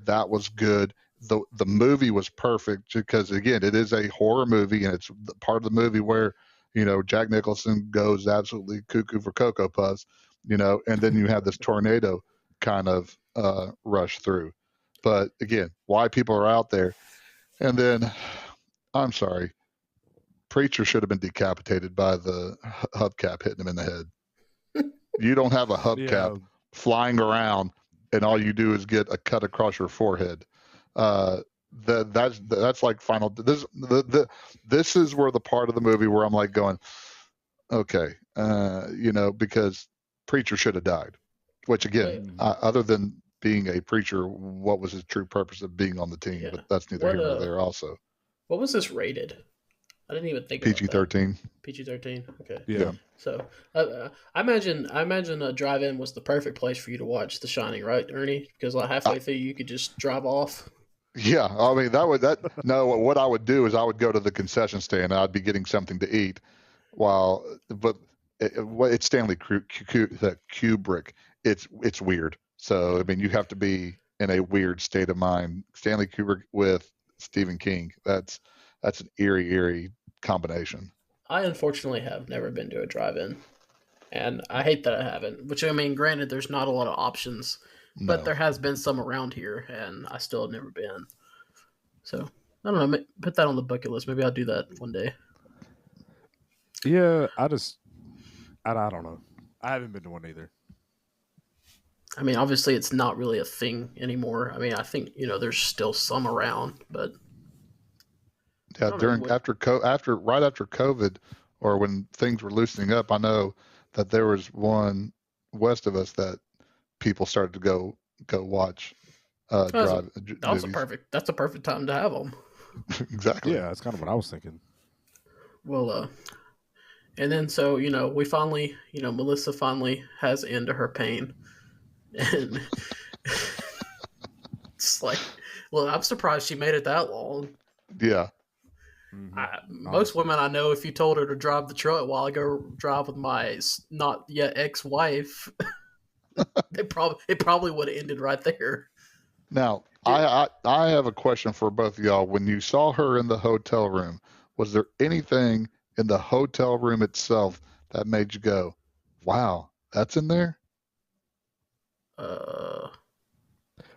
that was good. The movie was perfect because, again, it is a horror movie, and it's part of the movie where, Jack Nicholson goes absolutely cuckoo for Cocoa Puffs, and then you have this tornado kind of rush through. But again, why people are out there. And then, I'm sorry, Preacher should have been decapitated by the hubcap hitting him in the head. You don't have a hubcap flying around, and all you do is get a cut across your forehead. That's like final. This is where the part of the movie where I'm like going, okay, because Preacher should have died. Which again, other than being a preacher, what was his true purpose of being on the team? Yeah. But that's neither here nor there. Also, what was this rated? I didn't even think PG-13. PG-13. Okay. Yeah. So I imagine a drive-in was the perfect place for you to watch The Shining, right, Ernie? Because like halfway through you could just drive off. Yeah, I mean what I would do is I would go to the concession stand and I'd be getting something to eat, but it's Stanley Kubrick. It's weird. So I mean you have to be in a weird state of mind. Stanley Kubrick with Stephen King. That's an eerie combination. I unfortunately have never been to a drive-in, and I hate that I haven't. Which I mean, granted, there's not a lot of options. But there has been some around here, and I still have never been. So, I don't know. Put that on the bucket list. Maybe I'll do that one day. Yeah, I don't know. I haven't been to one either. I mean, obviously, it's not really a thing anymore. I mean, I think, there's still some around, but... Yeah, right after COVID, or when things were loosening up, I know that there was one west of us that people started to go watch That's a, movies. That's a perfect time to have them. Exactly. Yeah, that's kind of what I was thinking. Well, and then so we finally, Melissa finally has an end to her pain, and it's like, well, I'm surprised she made it that long. Yeah. Most women I know, if you told her to drive the truck while I go drive with my not yet ex-wife, it probably would have ended right there. Now, I have a question for both of y'all. When you saw her in the hotel room, was there anything in the hotel room itself that made you go, "Wow, that's in there"?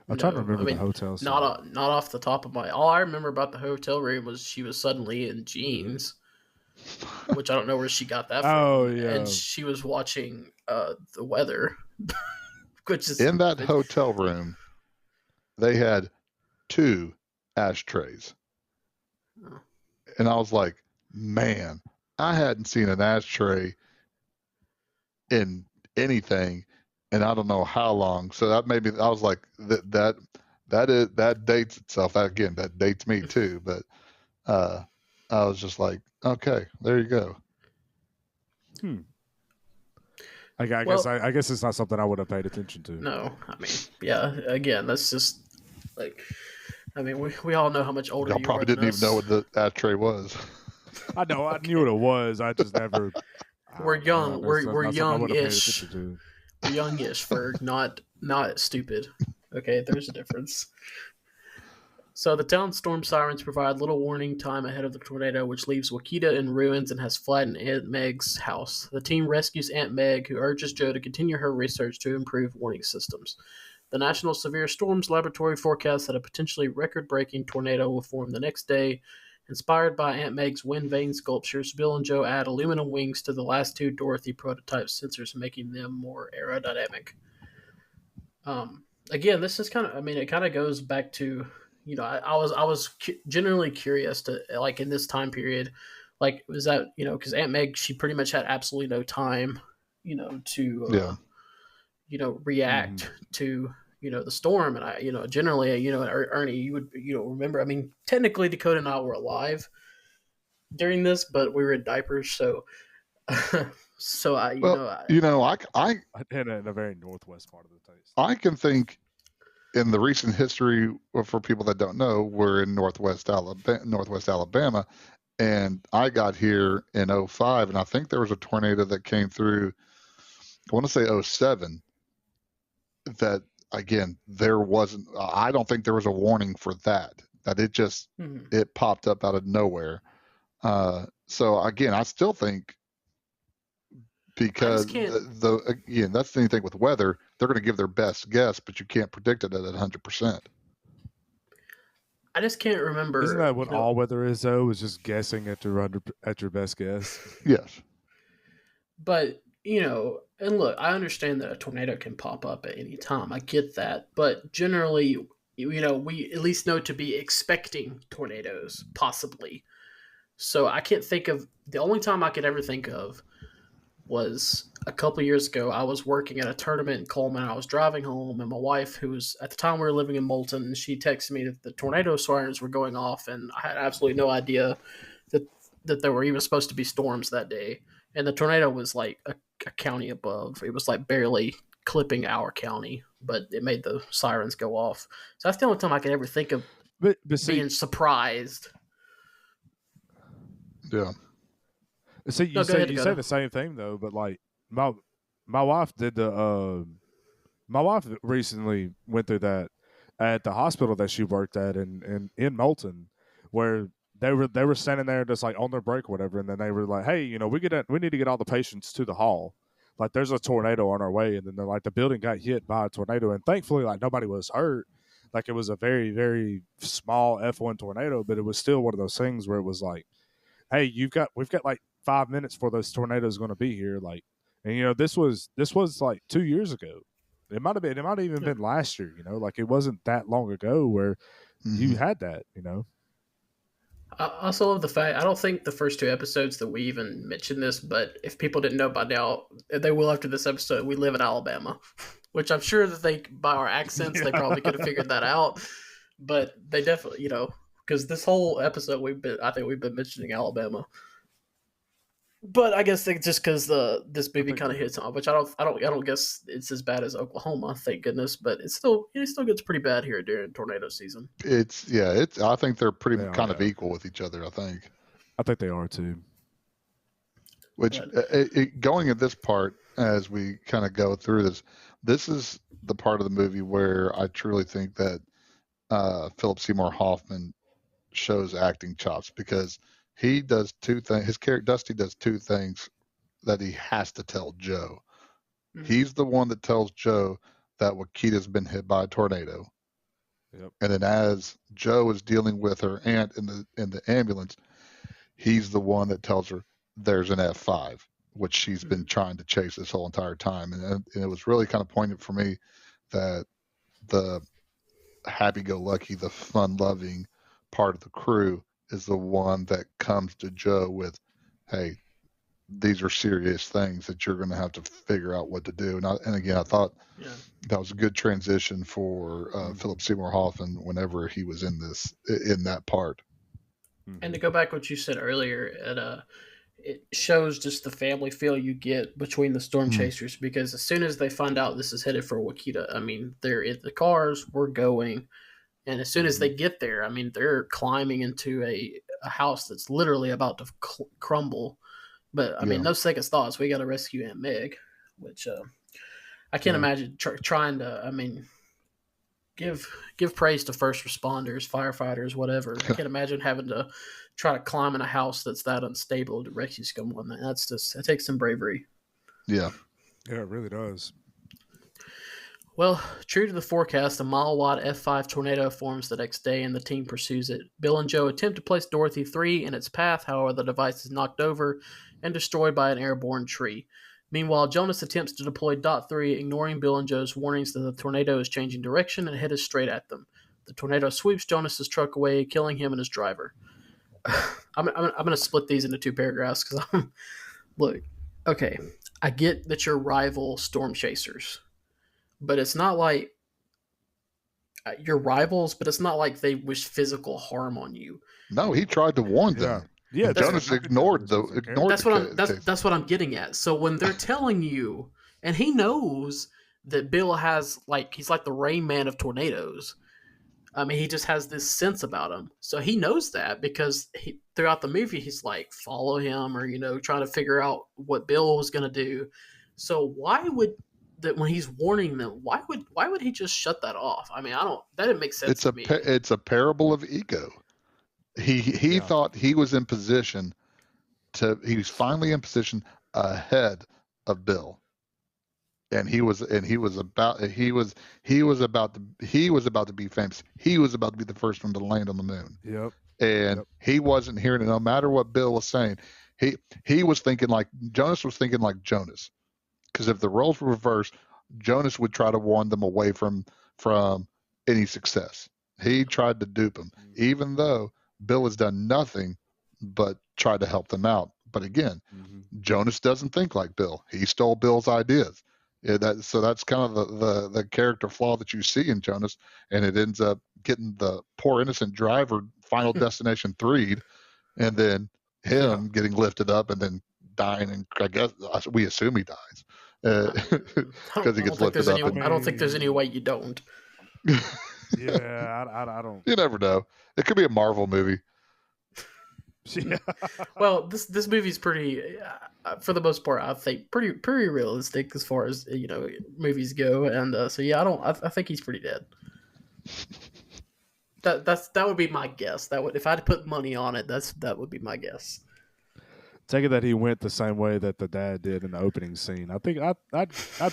I'm trying to No, I remember the mean, hotel scene. not off the top of my. All I remember about the hotel room was she was suddenly in jeans, which I don't know where she got that from. Oh yeah, And she was watching the weather, which is In that hotel room, they had 2 ashtrays. Oh. And I was like, man, I hadn't seen an ashtray in anything and I don't know how long. So that made me, I was like, that dates itself. Again, that dates me too. But I was just like, okay, there you go. I guess it's not something I would have paid attention to. No, I mean, yeah. Again, that's just like, I mean, we all know how much older Y'all you probably are than didn't even us. know what the ashtray was. I know, I knew what it was. I just never. We're young. We're youngish. To. We're youngish for not stupid. Okay, there's a difference. So the town storm sirens provide little warning time ahead of the tornado, which leaves Wakita in ruins and has flattened Aunt Meg's house. The team rescues Aunt Meg, who urges Joe to continue her research to improve warning systems. The National Severe Storms Laboratory forecasts that a potentially record-breaking tornado will form the next day. Inspired by Aunt Meg's wind vane sculptures, Bill and Joe add aluminum wings to the last 2 Dorothy prototype sensors, making them more aerodynamic. Again, this is kind of, I mean, it kind of goes back to, I was generally curious to, like, in this time period, like, was that, because Aunt Meg, she pretty much had absolutely no time, to, react to, the storm. And I, generally, Ernie, you would, remember, I mean, technically Dakota and I were alive during this, but we were in diapers. So, so I, in a very northwest part of the state. I can think in the recent history, for people that don't know, we're in Northwest Alabama, and I got here in 2005, and I think there was a tornado that came through, I want to say 2007, that, again, I don't think there was a warning for that it just, it popped up out of nowhere. So again, I still think, because that's the thing with weather, they're going to give their best guess, but you can't predict it at 100%. I just can't remember. Isn't that what all weather is, though? Is just guessing at your best guess? Yes. But and look, I understand that a tornado can pop up at any time. I get that, but generally, we at least know to be expecting tornadoes, possibly. So I can't think of, the only time I could ever think of was a couple years ago. I was working at a tournament in Coleman. I was driving home, and my wife, who was at the time we were living in Moulton, she texted me that the tornado sirens were going off, and I had absolutely no idea that there were even supposed to be storms that day. And the tornado was like a county above. It was like barely clipping our county, but it made the sirens go off. So that's the only time I could ever think of being surprised. Yeah. See, you say the same thing though, but like my wife did my wife recently went through that at the hospital that she worked at in Moulton, where they were standing there just like on their break or whatever, and then they were like, "Hey, we need to get all the patients to the hall. Like, there's a tornado on our way." And then they're like, the building got hit by a tornado, and thankfully, like, nobody was hurt. Like, it was a very, very small F1 tornado, but it was still one of those things where it was like, "Hey, we've got like 5 minutes for those tornadoes going to be here." Like, and this was like 2 years ago. It might have even been last year. Like, it wasn't that long ago where you had that. I also love the fact, I don't think the first 2 episodes that we even mentioned this, but if people didn't know by now, they will after this episode. We live in Alabama, which I'm sure that they, by our accents, they probably could have figured that out. But they definitely, because this whole episode I think we've been mentioning Alabama. But I guess they, just because this movie kind of hits on, which I don't guess it's as bad as Oklahoma, thank goodness. But it still gets pretty bad here during tornado season. I think they're pretty kind of yeah. equal with each other. I think they are too. Which going at this part as we kind of go through this is the part of the movie where I truly think that Philip Seymour Hoffman shows acting chops, because he does two things. His character Dusty does two things that he has to tell Joe. Mm-hmm. He's the one that tells Joe that Wakita's been hit by a tornado. Yep. And then as Joe is dealing with her aunt in the ambulance, he's the one that tells her there's an F5, which she's been trying to chase this whole entire time. And it was really kind of poignant for me that the happy-go-lucky, the fun-loving part of the crew is the one that comes to Joe with, hey, these are serious things that you're going to have to figure out what to do. And again, I thought that was a good transition for Philip Seymour Hoffman whenever he was in that part. And to go back to what you said earlier, it shows just the family feel you get between the storm chasers, because as soon as they find out this is headed for Wakita, I mean, they're in the cars, we're going. And as soon as they get there, I mean, they're climbing into a house that's literally about to crumble. But, I mean, no second thoughts. We got to rescue Aunt Meg, which I can't imagine trying to, I mean, give praise to first responders, firefighters, whatever. I can't imagine having to try to climb in a house that's that unstable to rescue someone. That takes some bravery. Yeah. Yeah, it really does. Well, true to the forecast, a mile-wide F5 tornado forms the next day, and the team pursues it. Bill and Joe attempt to place Dorothy 3 in its path, however, the device is knocked over and destroyed by an airborne tree. Meanwhile, Jonas attempts to deploy Dot 3, ignoring Bill and Joe's warnings that the tornado is changing direction and headed straight at them. The tornado sweeps Jonas's truck away, killing him and his driver. I'm going to split these into two paragraphs, because look, okay, I get that you're rival storm chasers. But it's not like you're rivals, but it's not like they wish physical harm on you. No, he tried to warn them. Yeah, Jonas ignored that's what I'm getting at. So when they're telling you, and he knows that Bill has, like, he's like the Rain Man of tornadoes. I mean, he just has this sense about him. So he knows that, because throughout the movie, he's like, follow him, or, trying to figure out what Bill was going to do. So why would that, when he's warning them, why would he just shut that off? I mean, that didn't make sense to me. It's a parable of ego. He thought he was in position he was finally in position ahead of Bill. And he was about to be famous. He was about to be the first one to land on the moon. Yep. And he wasn't hearing it, no matter what Bill was saying. He was thinking like Jonas was thinking like Jonas. Because if the roles were reversed, Jonas would try to warn them away from any success. He tried to dupe them, even though Bill has done nothing but try to help them out. But again, Jonas doesn't think like Bill. He stole Bill's ideas. So that's kind of the character flaw that you see in Jonas, and it ends up getting the poor innocent driver Final Destination 3'd, and then him getting lifted up and then dying, and I guess we assume he dies because he gets lifted up. I don't think there's any way you don't. Yeah, I don't. You never know. It could be a Marvel movie. Yeah. Well, this movie's pretty, for the most part, I think pretty realistic as far as movies go, and so yeah, I think he's pretty dead. That would be my guess. If I had to put money on it, that would be my guess. Take it that he went the same way that the dad did in the opening scene. I think I'd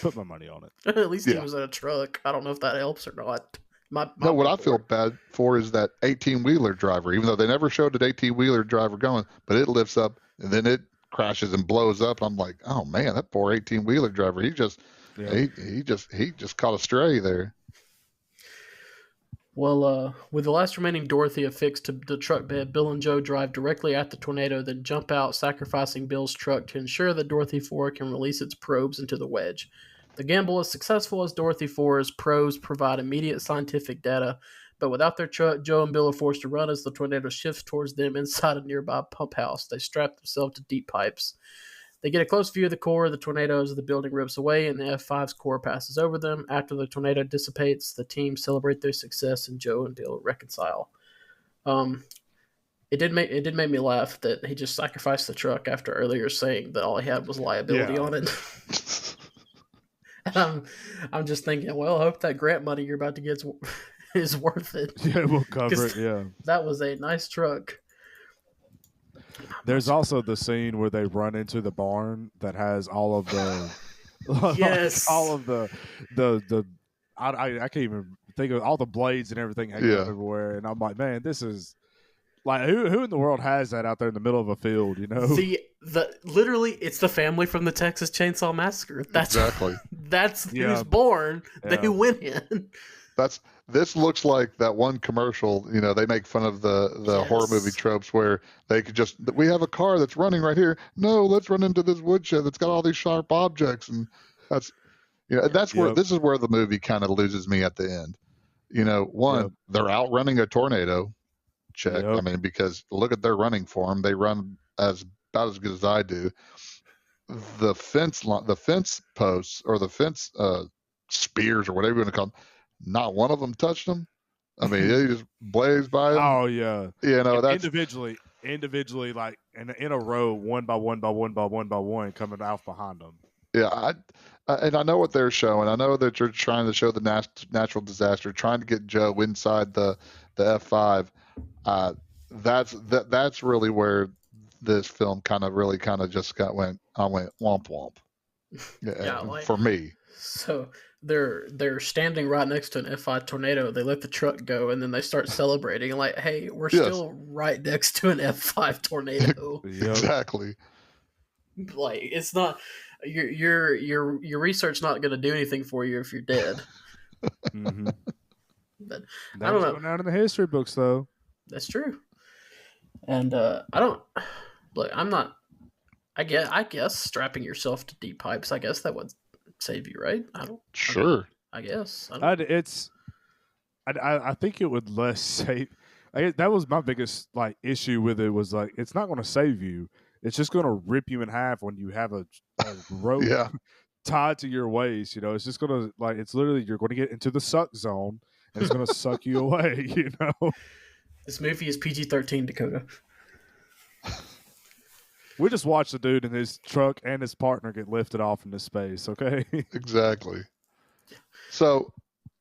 put my money on it. At least he was in a truck. I don't know if that helps or not. What I feel bad for is that 18-wheeler driver, even though they never showed an 18-wheeler driver going, but it lifts up and then it crashes and blows up. And I'm like, oh man, that poor 18-wheeler driver, he just caught a stray there. Well, with the last remaining Dorothy affixed to the truck bed, Bill and Joe drive directly at the tornado, then jump out, sacrificing Bill's truck to ensure that Dorothy 4 can release its probes into the wedge. The gamble is successful as Dorothy 4's pros provide immediate scientific data, but without their truck, Joe and Bill are forced to run as the tornado shifts towards them inside a nearby pump house. They strap themselves to deep pipes. They get a close view of the core of the tornado as the building rips away and the F5's core passes over them. After the tornado dissipates, the team celebrate their success and Joe and Bill reconcile. It did make me laugh that he just sacrificed the truck after earlier saying that all he had was liability on it. And I'm just thinking, well, I hope that grant money you're about to get is worth it. Yeah, we'll cover it. Yeah, that was a nice truck. There's also the scene where they run into the barn that has all of the yes, all of the I can't even think of all the blades and everything hanging up everywhere, and I'm like, man, this is like who in the world has that out there in the middle of a field? You know, the literally it's the family from the Texas Chainsaw Massacre. That's exactly who's born. They went in. This looks like that one commercial, you know, they make fun of the horror movie tropes where they could just, we have a car that's running right here. No, let's run into this woodshed that's got all these sharp objects. And that's, you know, that's where, this is where the movie kind of loses me at the end. You know, they're outrunning a tornado. Check. I mean, because look at their running form. They run about as good as I do. The fence posts or the fence spears or whatever you want to call them, not one of them touched them. I mean, they just blazed by them. Oh yeah, you know, that's individually, like in a row, one by one, coming out behind them. Yeah, and I know what they're showing. I know that you're trying to show the natural disaster, trying to get Joe inside the F5. That's really where this film kind of just went womp womp. Yeah, for me. So they're standing right next to an F5 tornado. They let the truck go, and then they start celebrating. Like, hey, we're still right next to an F5 tornado. Exactly. Like, it's not your research not going to do anything for you if you're dead. Mm-hmm. But I don't know. Going out in the history books, though. That's true. And I'm not. I guess strapping yourself to deep pipes. I guess that would save you, right? Sure. I guess. I think it would less save. That was my biggest issue with it was it's not going to save you. It's just going to rip you in half when you have a rope tied to your waist. You know, it's just going to it's literally you're going to get into the suck zone and it's going to suck you away. You know. This movie is PG-13, Dakota. We just watched the dude in his truck and his partner get lifted off into space, okay? Exactly. So,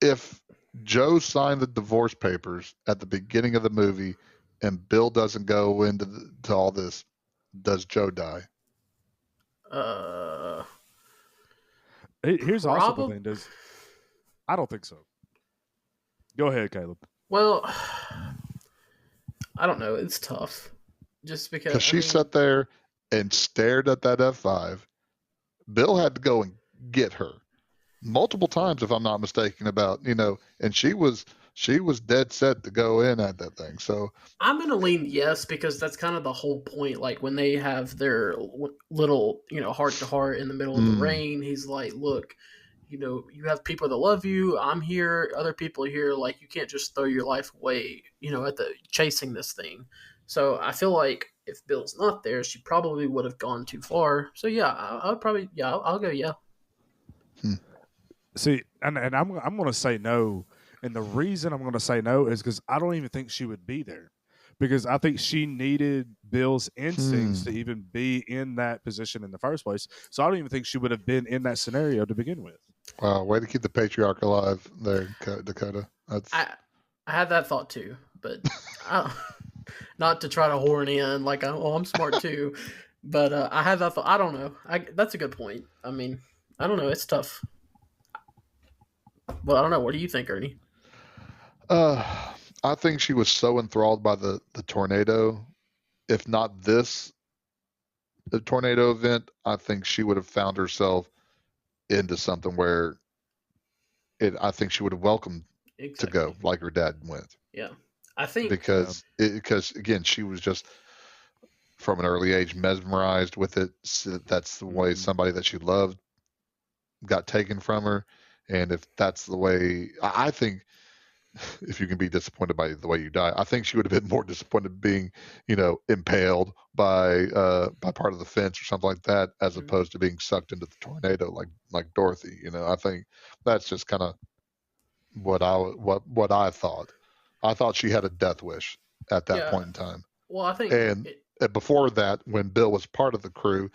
if Joe signed the divorce papers at the beginning of the movie and Bill doesn't go into to all this, does Joe die? Here's also the thing. I don't think so. Go ahead, Caleb. Well, I don't know. It's tough. Just because she sat there and stared at that F5. Bill had to go and get her multiple times, if I'm not mistaken, and she was dead set to go in at that thing. So I'm going to lean yes, because that's kind of the whole point. Like when they have their little, heart to heart in the middle of the rain, he's like, look, you have people that love you. I'm here. Other people are here. Like, you can't just throw your life away, at the chasing this thing. So I feel like if Bill's not there, she probably would have gone too far. So yeah, I'll probably I'll go yeah. See, and I'm going to say no, and the reason I'm going to say no is because I don't even think she would be there, because I think she needed Bill's instincts to even be in that position in the first place. So I don't even think she would have been in that scenario to begin with. Wow, way to keep the patriarch alive there, Dakota. I had that thought too, but not to try to horn in like I'm smart too, but I had that thought. I don't know. That's a good point. I mean, I don't know. It's tough. Well, I don't know. What do you think, Ernie? I think she was so enthralled by the tornado. If not the tornado event, I think she would have found herself into something where I think she would have welcomed to go like her dad went. Yeah. I think because again, she was just from an early age mesmerized with it. So that's the way somebody that she loved, got taken from her, and if that's the way, I think if you can be disappointed by the way you die, I think she would have been more disappointed being, impaled by part of the fence or something like that, as Mhm. opposed to being sucked into the tornado like Dorothy. I think that's just kind of what I thought. I thought she had a death wish at that Yeah. point in time, Well, I think and before that, when Bill was part of the crew,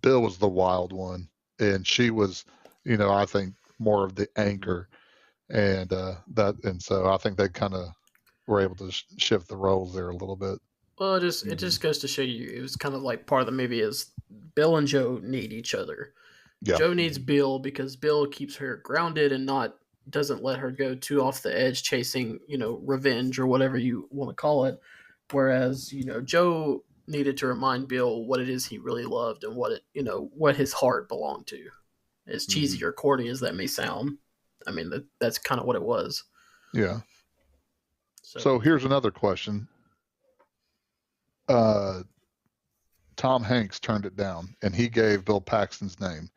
Bill was the wild one, and she was, I think more of the Mhm. anchor, and so I think they kind of were able to shift the roles there a little bit. well, it just Mhm. goes to show you it was kind of like part of the movie is Bill and Joe need each other. Yeah. Joe needs Mhm. Bill because Bill keeps her grounded and not doesn't let her go too off the edge chasing, revenge or whatever you want to call it. Whereas, Joe needed to remind Bill what it is he really loved and what his heart belonged to. As cheesy Mhm. or corny as that may sound, I mean that's kind of what it was. Yeah. So So here's another question. Uh, Tom Hanks turned it down, and he gave Bill Paxton's name.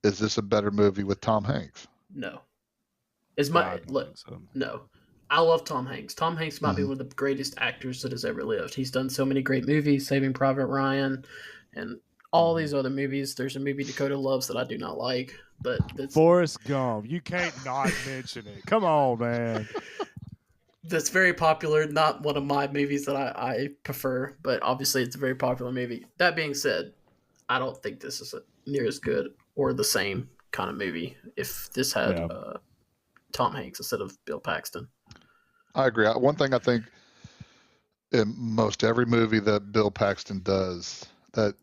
Is this a better movie with Tom Hanks? no, as I my don't look, think so. no. I love Tom Hanks. Tom Hanks might be Hmm. one of the greatest actors that has ever lived. He's done so many great movies, Saving Private Ryan, and all Mhm. these other movies. There's a movie Dakota loves that I do not like, but Forrest Gump. You can't not mention it. Come on, man. that's very popular. Not one of my movies that I prefer, but obviously it's a very popular movie. That being said, I don't think this is near as good or the same kind of movie if this had Yeah. Tom Hanks instead of Bill Paxton. I agree. One thing I think in most every movie that Bill Paxton does, that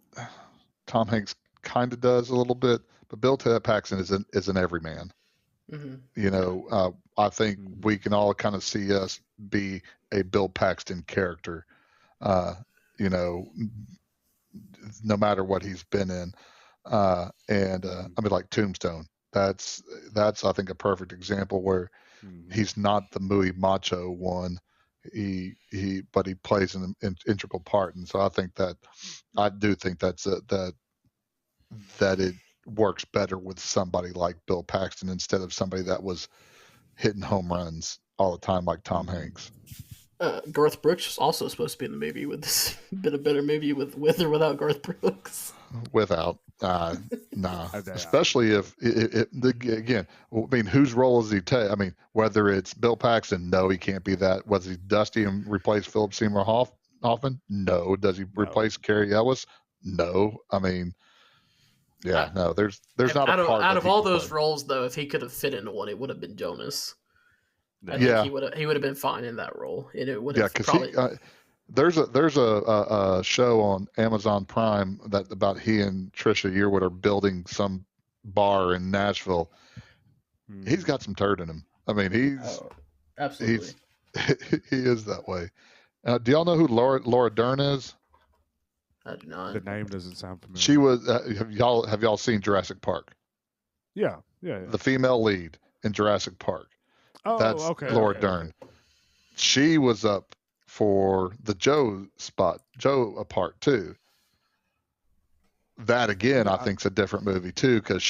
Tom Hanks kind of does a little bit, but Bill Paxton is an everyman. Mm-hmm. Yeah. I think Mhm. we can all kind of see us be a Bill Paxton character. Uh, you know, no matter what he's been in. I Mhm. mean, like Tombstone. That's I think a perfect example where Mhm. he's not the muy macho one. But he plays an integral part, and so I do think that it works better with somebody like Bill Paxton instead of somebody that was hitting home runs all the time like Tom Mhm. Hanks. Garth Brooks was also supposed to be in the movie. With this been a better movie with or without Garth Brooks? Without nah, Yeah. especially if again, I mean, whose role is he take? I mean, whether it's Bill Paxton, no, he can't be that. Was he Dusty and replace Philip Seymour Hoffman? No. Does he No. replace Cary Ellis? No. I mean, yeah, I, no. There's not a out of part out that of he all can play. those roles, though, if he could have fit into one, it would have been Jonas. I Yeah. think Yeah, he would have been fine in that role, and it would yeah, have because probably. there's a show on Amazon Prime that about he and Trisha Yearwood are building some bar in Nashville. He's Mhm. got some turd in him. I mean, Oh, he's absolutely. he is that way. Do y'all know who Laura Dern is? I do not. The name doesn't sound She familiar. was. Have y'all seen Jurassic Park? Yeah. Yeah. Yeah. The female lead in Jurassic Park. Oh, That's okay. Laura Okay. Okay. Okay. Dern. She was up for the Joe spot, Joe a part too. That again, I Yeah. think is a different movie too, because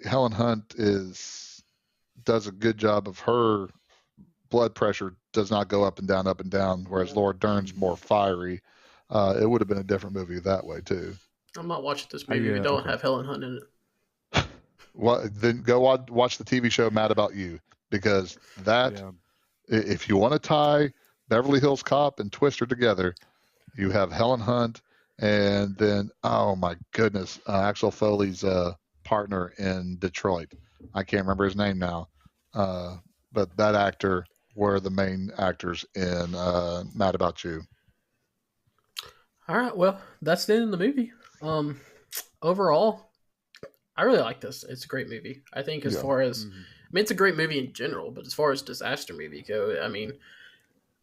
Helen Hunt does a good job of her blood pressure does not go up and down, whereas Yeah. Laura Dern's more Mhm. fiery. It would have been a different movie that way too. I'm not watching this I movie if you don't okay. have Helen Hunt in it. Then go watch the TV show Mad About You, because that Yeah. if you want to tie Beverly Hills Cop and Twister together, you have Helen Hunt, and then oh my goodness, Axel Foley's partner in Detroit. I can't remember his name now, uh, but that actor were the main actors in Mad About You. All right. Well, that's the end of the movie. Overall, I really like this. It's a great movie. I think as Yeah, far as, Mhm. I mean, it's a great movie in general, but as far as disaster movie go, I mean,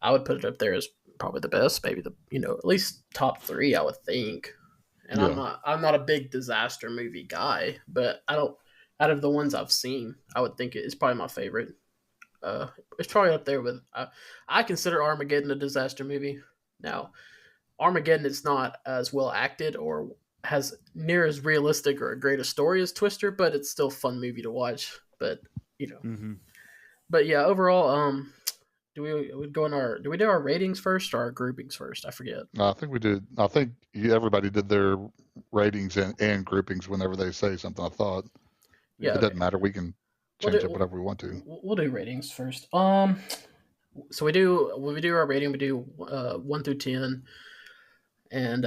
I would put it up there as probably the best, maybe at least top three, I would think. And I'm yeah, not I'm not a big disaster movie guy, but I don't out of the ones I've seen, I would think it's probably my favorite. It's probably up there with I consider Armageddon a disaster movie. Now, Armageddon is not as well acted or has near as realistic or a great a story as Twister, but it's still a fun movie to watch. But you know, Mm-hmm. but yeah, overall, do we do our ratings first or our groupings first? I forget. I think we did. I think everybody did their ratings and groupings whenever they say something. I thought Yeah, it Yeah. okay. doesn't matter. We can We'll change up do whatever we want to. we'll do ratings first. So when we do our rating, we do 1 through 10, and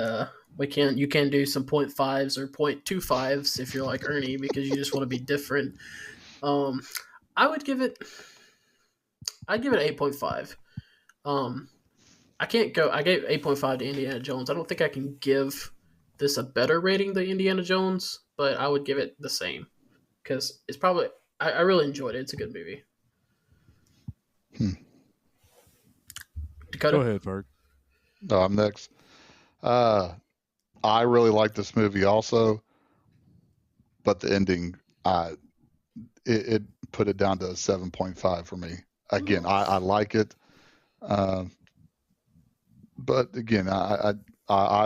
you can do some 0.5s or 0.25s if you're like Ernie because you just want to be different. Um, I would give it. I'd give it 8.5. Um, I can't go. I gave 8.5 to Indiana Jones. I don't think I can give this a better rating than Indiana Jones, but I would give it the same because it's probably. I really enjoyed it. It's a good movie. Hmm. Go Dakota. ahead, Ferg. No, I'm next. Uh, I really like this movie also, but the ending, it put it down to a 7.5 for me. Again, I like it, um, but again, I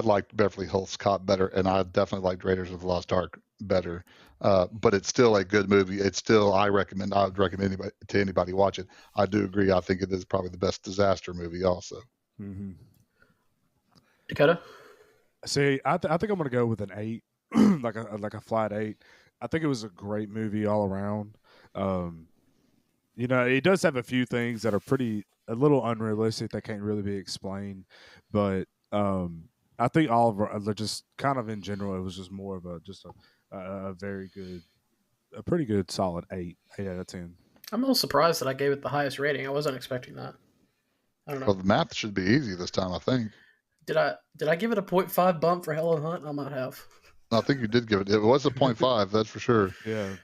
liked Beverly Hills Cop better, and I definitely liked Raiders of the Lost Ark better. But it's still a good movie. It's still I would recommend anybody watch it. I do agree. I think it is probably the best disaster movie also. Mm-hmm. Dakota. See, I think I'm gonna go with an 8, like a flat 8. I think it was a great movie all around. Um, it does have a few things that are a little unrealistic that can't really be explained, but I think all of just kind of in general, it was just more of a very good, a pretty good solid 8 out of 10. I'm a little surprised that I gave it the highest rating. I wasn't expecting that. I don't Well, know. the math should be easy this time, I think. Did I give it a 0.5 bump for Helen Hunt? I might have. I think you did give it. It was a 0.5, that's for sure. Yeah.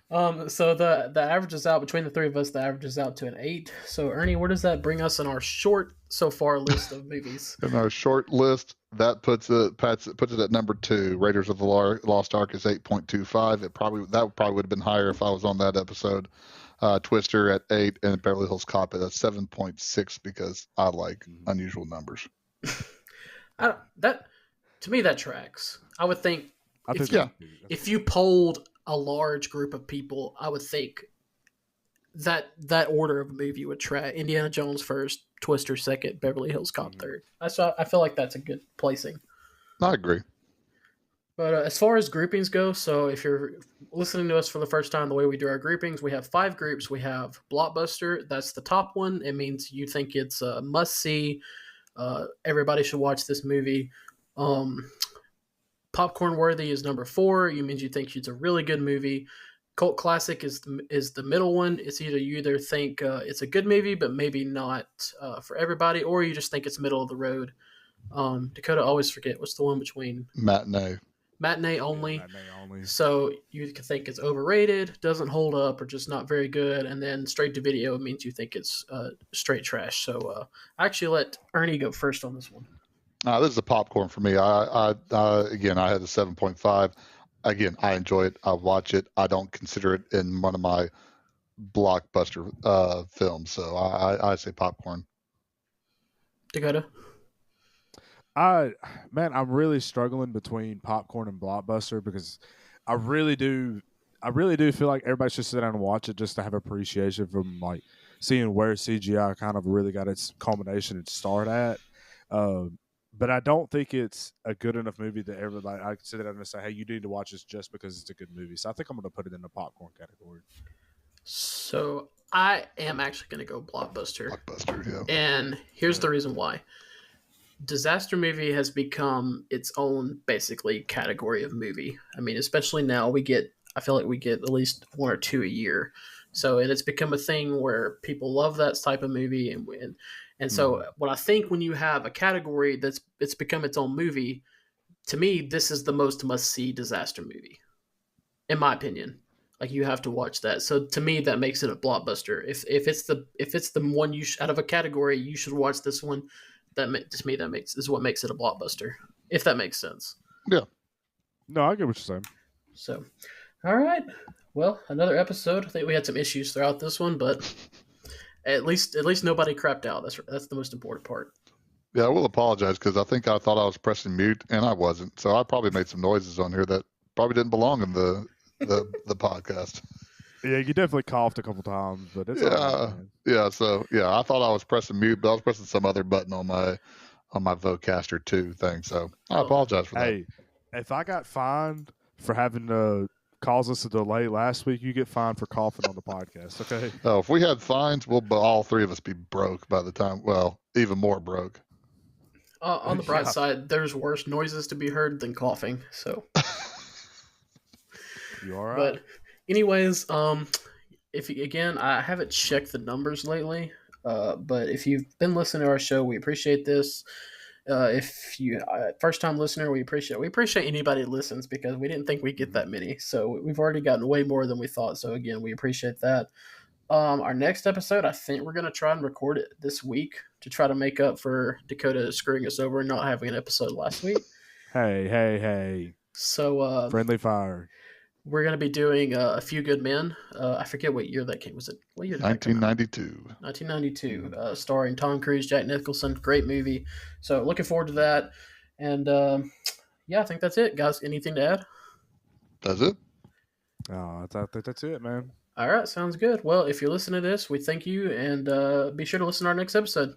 So the averages out between the three of us. The averages out to an 8. So Ernie, where does that bring us in our short so far list of movies? In our short list, that puts it at number 2. Raiders of the Lost Ark is 8.25. That probably would have been higher if I was on that episode. Twister at 8, and Beverly Hills Cop at 7.6 because I like unusual numbers. That to me that tracks. I would think I think if you polled a large group of people, I would think that order of movie would track Indiana Jones first, Twister second, Beverly Hills Cop third. I feel like that's a good placing. I agree. But as far as groupings go, so if you're listening to us for the first time, the way we do our groupings, we have 5 groups. We have Blockbuster, that's the top one. It means you think it's a must see. Everybody should watch this movie. Popcorn worthy is number 4. You means you think it's a really good movie. Cult classic is the middle one. It's either you either think it's a good movie, but maybe not for everybody, or you just think it's middle of the road. Dakota always forget what's the one between matinee only. Yeah, matinee only. So you can think it's overrated, doesn't hold up, or just not very good. And then straight to video means you think it's straight trash. So I actually let Ernie go first on this one. This is a popcorn for me. Again, I had a 7.5. Again, I enjoy it. I watch it. I don't consider it in one of my blockbuster films. So I say popcorn. Dakota. I'm really struggling between popcorn and blockbuster because I really do feel like everybody should sit down and watch it just to have appreciation from like seeing where CGI kind of really got its culmination and start at. But I don't think it's a good enough movie that everybody I can sit down and say, hey, you need to watch this just because it's a good movie. So I think I'm going to put it in the popcorn category. So I am actually going to go blockbuster. Blockbuster, yeah. And here's the reason why. Disaster movie has become its own basically category of movie. I mean, especially now I feel like we get at least 1 or 2 a year. So, and it's become a thing where people love that type of movie. And so what I think when you have a category it's become its own movie, to me, this is the most must-see disaster movie, in my opinion. Like you have to watch that. So to me, that makes it a blockbuster. If it's the one out of a category, you should watch this one. Is what makes it a blockbuster. If that makes sense. Yeah. No, I get what you're saying. So, all right. Well, another episode. I think we had some issues throughout this one, but at least nobody crapped out. That's the most important part. Yeah, I will apologize because I think I thought I was pressing mute and I wasn't. So I probably made some noises on here that probably didn't belong in the podcast. Yeah, you definitely coughed a couple times, but it's all right, Yeah, man. yeah. So yeah, I thought I was pressing mute, but I was pressing some other button on my Vocaster 2 thing. So I Oh, apologize for that. Hey, if I got fined for having to cause us a delay last week, you get fined for coughing on the podcast. Okay. Oh, if we had fines, we'll all three of us be broke by the time. Well, even more broke. on the bright Yeah. side, there's worse noises to be heard than coughing. So, You all right? but anyways, again, I haven't checked the numbers lately. But if you've been listening to our show, we appreciate this. If you first time listener, we appreciate anybody that listens because we didn't think we'd get that many. So we've already gotten way more than we thought. So again, we appreciate that. Our next episode, I think we're gonna try and record it this week to try to make up for Dakota screwing us over and not having an episode last week. Hey. So Friendly fire. we're gonna be doing A Few Good Men. I forget what year that came. Was it what year did that come out? 1992. 1992, starring Tom Cruise, Jack Nicholson. Great movie. So looking forward to that. And yeah, I think that's it, guys. Anything to add? That's it. Oh, I think that's it, man. All right, sounds good. Well, if you're listening to this, we thank you, and be sure to listen to our next episode.